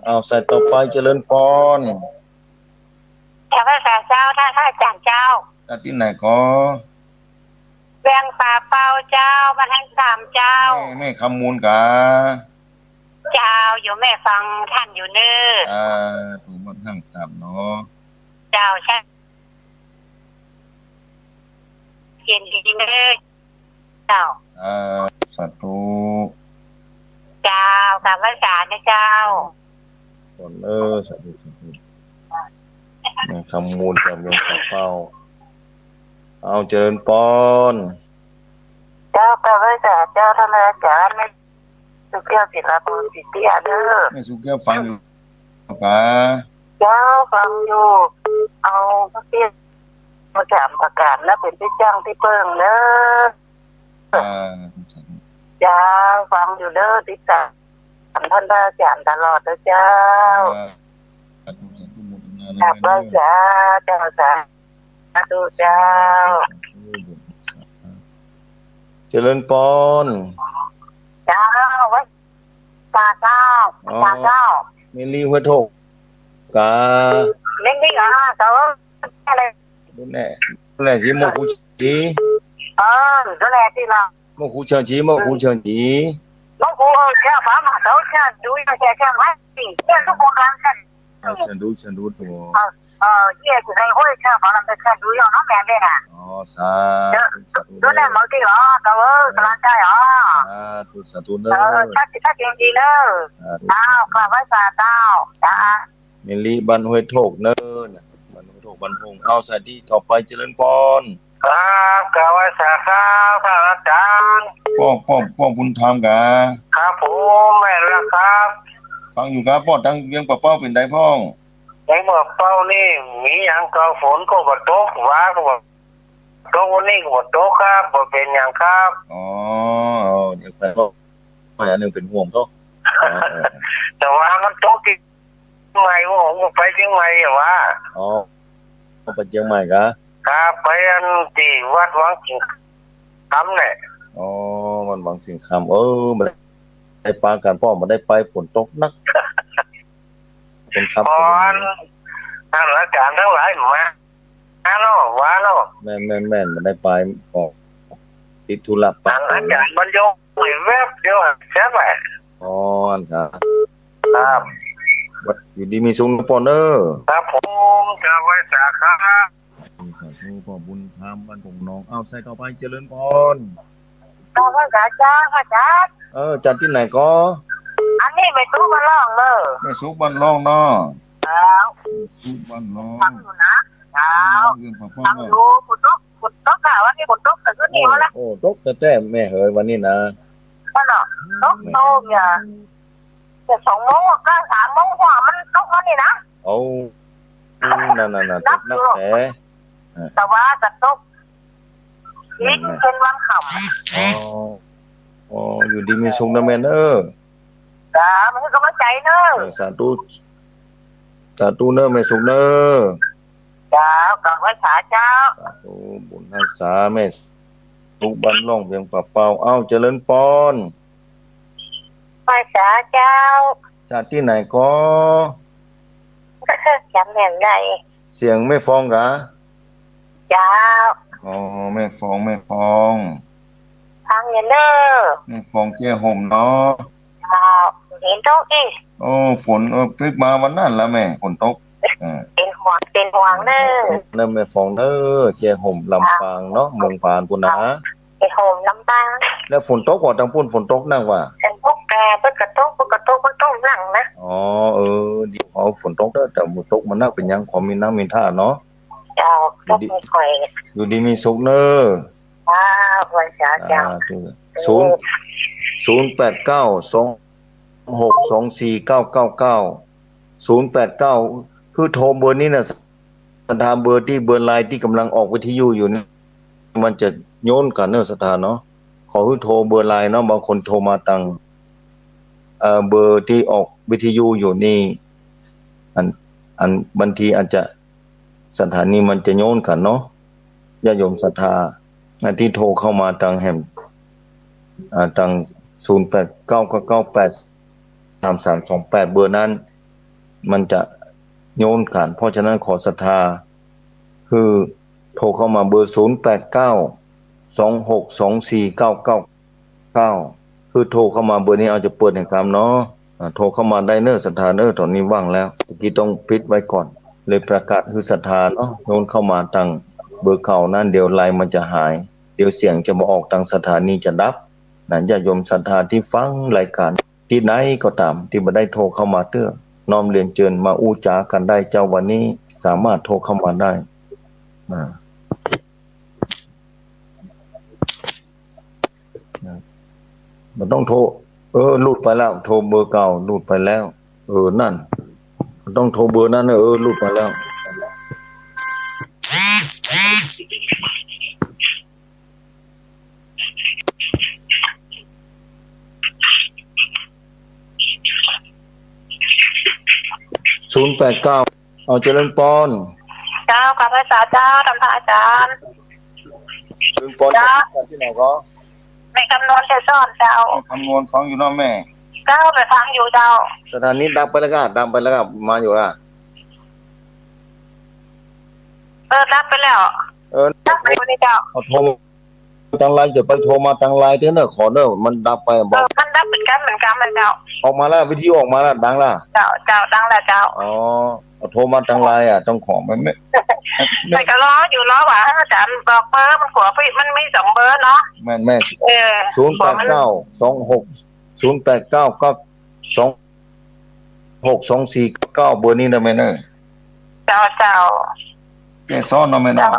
อใส่ต่อไปเจริญพรพระสาเจ้าท่านอาจารย์เจ้าจากที่ไหนก็เวียงป่าเปาเจ้าบ้านแห่ง3เจ้าแม่คำมูลกะเจ้าอยู่แม่ฟังท่านอยู่เน้อถูกบ้านข้าง3เนาะเจ้าใช่เขียนดีเน้อเจ้าสาธุเจ้ากราบไหว้ศาลนะเจ้าคนสาธุแม่คำมูลกับเวียงป่าเปาเจริญพรเจ้ากราบไหว้ศาลเจ้าท่านอาจารย์ไม่สุเกียวศิลปุสิเตียเด้อไม่สุเกียวฟังอยู่ปะเจ้าฟังอยู่เอาพระเตี้ยมาถามประกาศแล้วเป็นที่จ้างที่เพิ่งเด้อเจ้าฟังอยู่เด้อติดตามท่านอาจารย์ตลอดเด้อเจ้าครับเจ้าเจ้าสาธุเจ้าเจริญพรเจ้าไว้ตาเจ้ามิลี่หัวโถกาเล่นดีเจ้าอะไรดูแน่จีโมกุจีดูแลที่เราโมกุเชิงจีโมกุแค่บ้ามาเจ้าแค่ดูแค่ไม่จริงแค่ทุกคนรักกันฉันดูตัวเยี่ยคือในห้วยแค่บ้านเราแค่ดูอย่างน้องแม่เลยนะสาธุดูแลหมดที่หรอเจ้าสลายใจสาธุเนอชัดเจนดีเนอกราบไหว้ศาลเจ้ามิลี่บันห้วยโถกเนอบันห้วยโถกบันพงใส่ที่ต่อไปเจริญพรกราบไหว้ศาลเจ้าท่านอาจารย์พ่อบุญธรรมกะครับผมแม่ละครับ ฟังอยู่ครับพ่อตั้งเวียงปะเป้าเป็นไดพ่องไอ้บอกเป้านี่มีอย่างก็ฝนก็บ่ตกฟ้าก็บ่ตกวันนี้ก็บ่ตกครับบ่เป็นอย่างครับ อ๋อเดี๋ยวไปก็อันนึงเป็นห่วงก็แต่ว่ามันตกที่ใหม่ว่าผมไปเชียงใหม่อะว่าอ๋อไปเชียงใหม่กะครับไปอันที่วัดวังสิงคำเนี่ยอ๋อมันวังสิงคำมันได้ปากันพ่อมันได้ไปฝนตกนักเป็นครับก่อนทางราชการทั้งหลายมาเนาะว่าเนาะแม่นมันได้ไปออกติดธุระทางราชการมันยกแวบเดียวใช่ไหมอ๋อครับครับอยู่ดีมีสุขปอนเนอร์ครับผมจะไว้สาขาสาธุพ่อบุญธรรมบ้านผมน้องเอาใส่ต่อไปเจริญพรต่อไปกาจ้าค่ะจ้าจัดที่ไหนก็อันนี้ไม่ซุกบ้านล่องเลยไม่ซุกบ้านล่องเนาะแล้วซุกบ้านล่องทำอยู่นะแล้วทำอยู่ฝนตกค่ะวันนี้ฝนตกแต่ก็ดีมาแล้วตกแต่แม่เฮยวันนี้นะก็เนาะตกโตอย่างจะ2 โมงก็3 โมงกว่ามันตกแล้วนี่นะนั่นตกนักแต่ว่าจะตกนี่เป็นวันขำอยู่ดีมีสุขนะแม่เนอะจ้ามันก็มาใจเนอะสาธุเนอะแม่สุขเนอะจ้ากับไว้สาเจ้าสาธุบุญรักษาแม่สุขบ้านล่องเพียงปะเป้าเจริญปอนไว้สาเจ้าจากที่ไหนก็จำแม่นได้เสียงแม่ฟองกะจ้าแม่ฟองทางเนี่ยเนอะแม่ฟองเจ้ห่มเนาะเห็นตกอีกฝนพลิกมาวันนั้นแล้วแม่ฝนตกเป็นห่วงเนอะแม่ฟองเนอะเจ้ห่มลำปางเนาะเมืองปานปุ่นนะเป็นห่มลำปางแล้วฝนตกกว่าทางปุ่นฝนตกนั่งว่าฝนตกแกเพิ่นกระตกมันต้องนั่งนะดีเขาฝนตกแต่ฝนตกมันน่าเป็นยังพอมีน้ำมีท่าเนาะก็ไม่ค่อยอยู่ดีมีสุขเนอะวันเจ้า0892624999089คือโทรเบอร์นี้น่ะสถานเบอร์ที่เบอร์ไลน์ที่กำลังออกวิทยุอยู่นี่มันจะโยนกันเนอะสถานเนาะขอให้โทรเบอร์ไลน์เนาะบางคนโทรมาตังเบอร์ที่ออกวิทยุอยู่นี่อันบางทีอาจจะสถานีมันจะโยนกันเนาะญาติโยมศรัทธาที่โทรเข้ามาทางแหมทาง0899983328เบอร์นั้นมันจะโยนกันเพราะฉะนั้นขอศรัทธาคือโทรเข้ามาเบอร์0892624999คือโทรเข้ามาเบอร์นี้เอาจะเปิดแห่งธรรมเนาะโทรเข้ามาได้เนอะศรัทธาเนอะตอนนี้ว่างแล้วตะกี้ต้องปิดไว้ก่อนเลยประกาศคือศรัทธาเนาะโยนเข้ามาทางเบอร์เก่านั้นเดี๋ยวไลน์มันจะหายเดี๋ยวเสียงจะมาออกทางสถานีจะดับญาติโยมศรัทธาที่ฟังรายการที่ไหนก็ตามที่บ่ได้โทรเข้ามาเตื้อน้อมเรียนเชิญมาอู้จากันได้เจ้าวันนี้สามารถโทรเข้ามาได้มันต้องโทรหลุดไปแล้วโทรเบอร์เก่าหลุดไปแล้วนั่นต้องโทรเบอร์นั้นหลุดไปแล้ว089เจริญปอนเจ้ากับพระเจ้าธรรมอาจารย์เจริญปอนที่ไหนก็ในคำนวณจะซ่อนเจ้าคำนวณฟังอยู่เนาะแม่เจ้าไปฟังอยู่เจ้าสถานีดับไปแล้วก็มาอยู่ล่ะดับไปแล้วดับไปวันนี้เจ้าโทรทางไลน์จะไปโทรมาทางไลน์เด้อขอเด้อมันดับไปบอกมันดับเหมือนกันเลยเจ้าออกมาแล้ววิทยุออกมาแล้วดังล่ะเจ้าดังแล้วเจ้าโทรมาทางไลน์ต้องขอไม่ก็ล้อว่าอาจารย์บอกเบอร์มันขวบมันมี2เบอร์เนาะแม่089262499เบอร์นี้นะแม่เนอะเจ้าแกซ้อนเนาะแม่เนาะ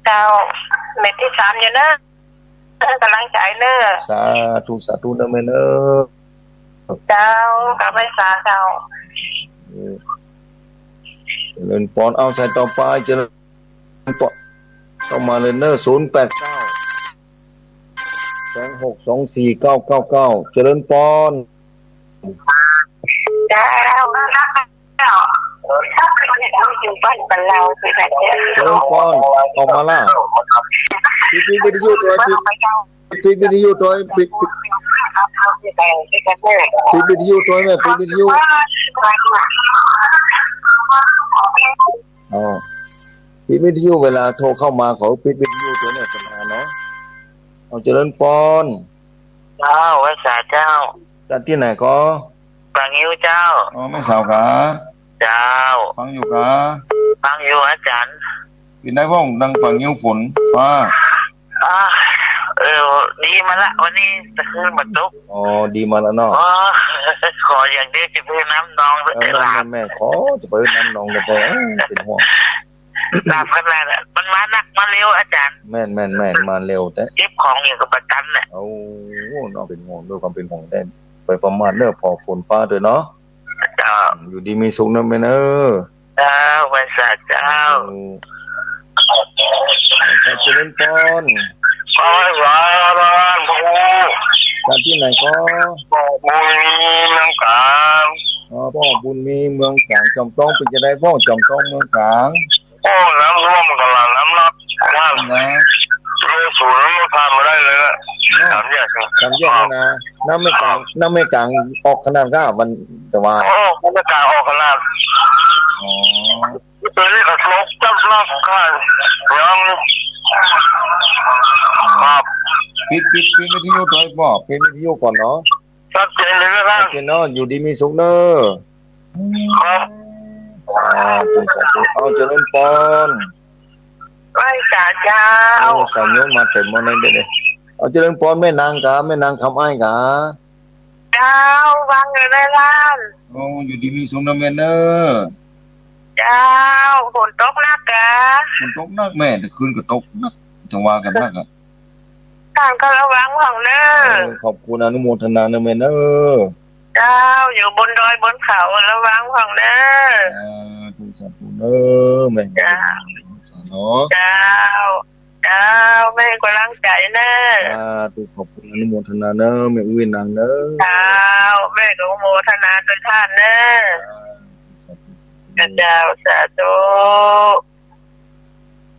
เจ้าเม็ดที่3อยู่เนอะกำลังใจเนอะสาธุนะแม่เนอะ เจ้ากับไม่สาเจ้าเจริญพรเอาใส่ต่อไปเจริญพรเข้ามาเลยเนอ089 262499เจริญพรเจ้าเจ้าถ้าคนเนี่ยต้องอยู่บ้านเป็นเราคือแบบเนี้ยเจริญพรออกมาล่ะปิดวิทยุตัวปิดวิทยุตัวปิดวิทยุตัวแม่ปิดวิทยุอ๋อปิดวิทยุเวลาโทรเข้ามาเขาปิดวิทยุตัวเนี่ยเป็นเนาะเอาเจริญพรเจ้าไว้สาเจ้าจัดที่ไหนก็ฟังอยู่เจ้าอ๋อไม่สาวกะเจ้าฟังอยู่กะฟังอยู่อาจารย์เป็นได้บ้องดังฟังยิ้วฝนฟ้าดีมาละวันนี้จะขึ้นมาตุกอ๋อดีมาแล้วเนาะขออย่างเดียวจะไปน้ำนองแต่ลาแม่ขอจะไปน้ำนองแต่เป็นห่วงลาบขนาดมันมานักมาเร็วอาจารย์แม่นมาเร็วแต่เก็บของอย่างกับประกันเนี่ยเอาน้องเป็นห่วงด้วยความเป็นห่วงแต่ไปประมาณเนอะพอฝนฟ้าด้วยเนาะอยู่ดีมีสุขนะแม่เนอะเจ้าไว้สาเจ้าเจริญพรสารภูจากที่ไหนก็บุญมีเมืองกลางพ่อบุญมีเมืองกลางจำต้องเป็นจะได้พ่อจำต้องเมืองกลางน้ำท่วมกันละน้ำรับว่างนะเรือสูงไม่ผ่านมาได้เลยนะสามแยกนะน้ำไม่กลางออกขนาดก้าวันแต่ว่าน้ำไม่กลางออกขนาดตัวนี้ก็ลบจับลักกันยังครับปิดวิทยุตัวพ่อปิดวิทยุก่อนเนาะชัดเจนเลยนะครับชัดเจนเนาะอยู่ดีมีสุขเนอะครับเอาเจริญพรไหว้สาเจ้าสายโยมมาเต็มมาในเด็ดเอาเจริญพรแม่นางคำอ้ายกะเจ้าวางอยู่ในร้านอยู่ดีมีสุขนะแม่เนอะเจ้าฝนตกหนักกะฝนตกหนักแม่แต่คืนก็ตกหนักจังว่ากันนักอ่ะการก็ระวังของเนอะขอบคุณอนุโมทนานะแม่เนอะเจ้าอยู่บนดอยบนเขาระวังของเนอะทุกสัตว์เนอะแม่เจ้าเจ้าแม่กำลังใจเนอะทุกขอบคุณอนุโมทนาเนอะแม่อุ้ยนางเนอะเจ้าแม่ก็โมทนาโดยท่านเนอะเจ้าสาธุ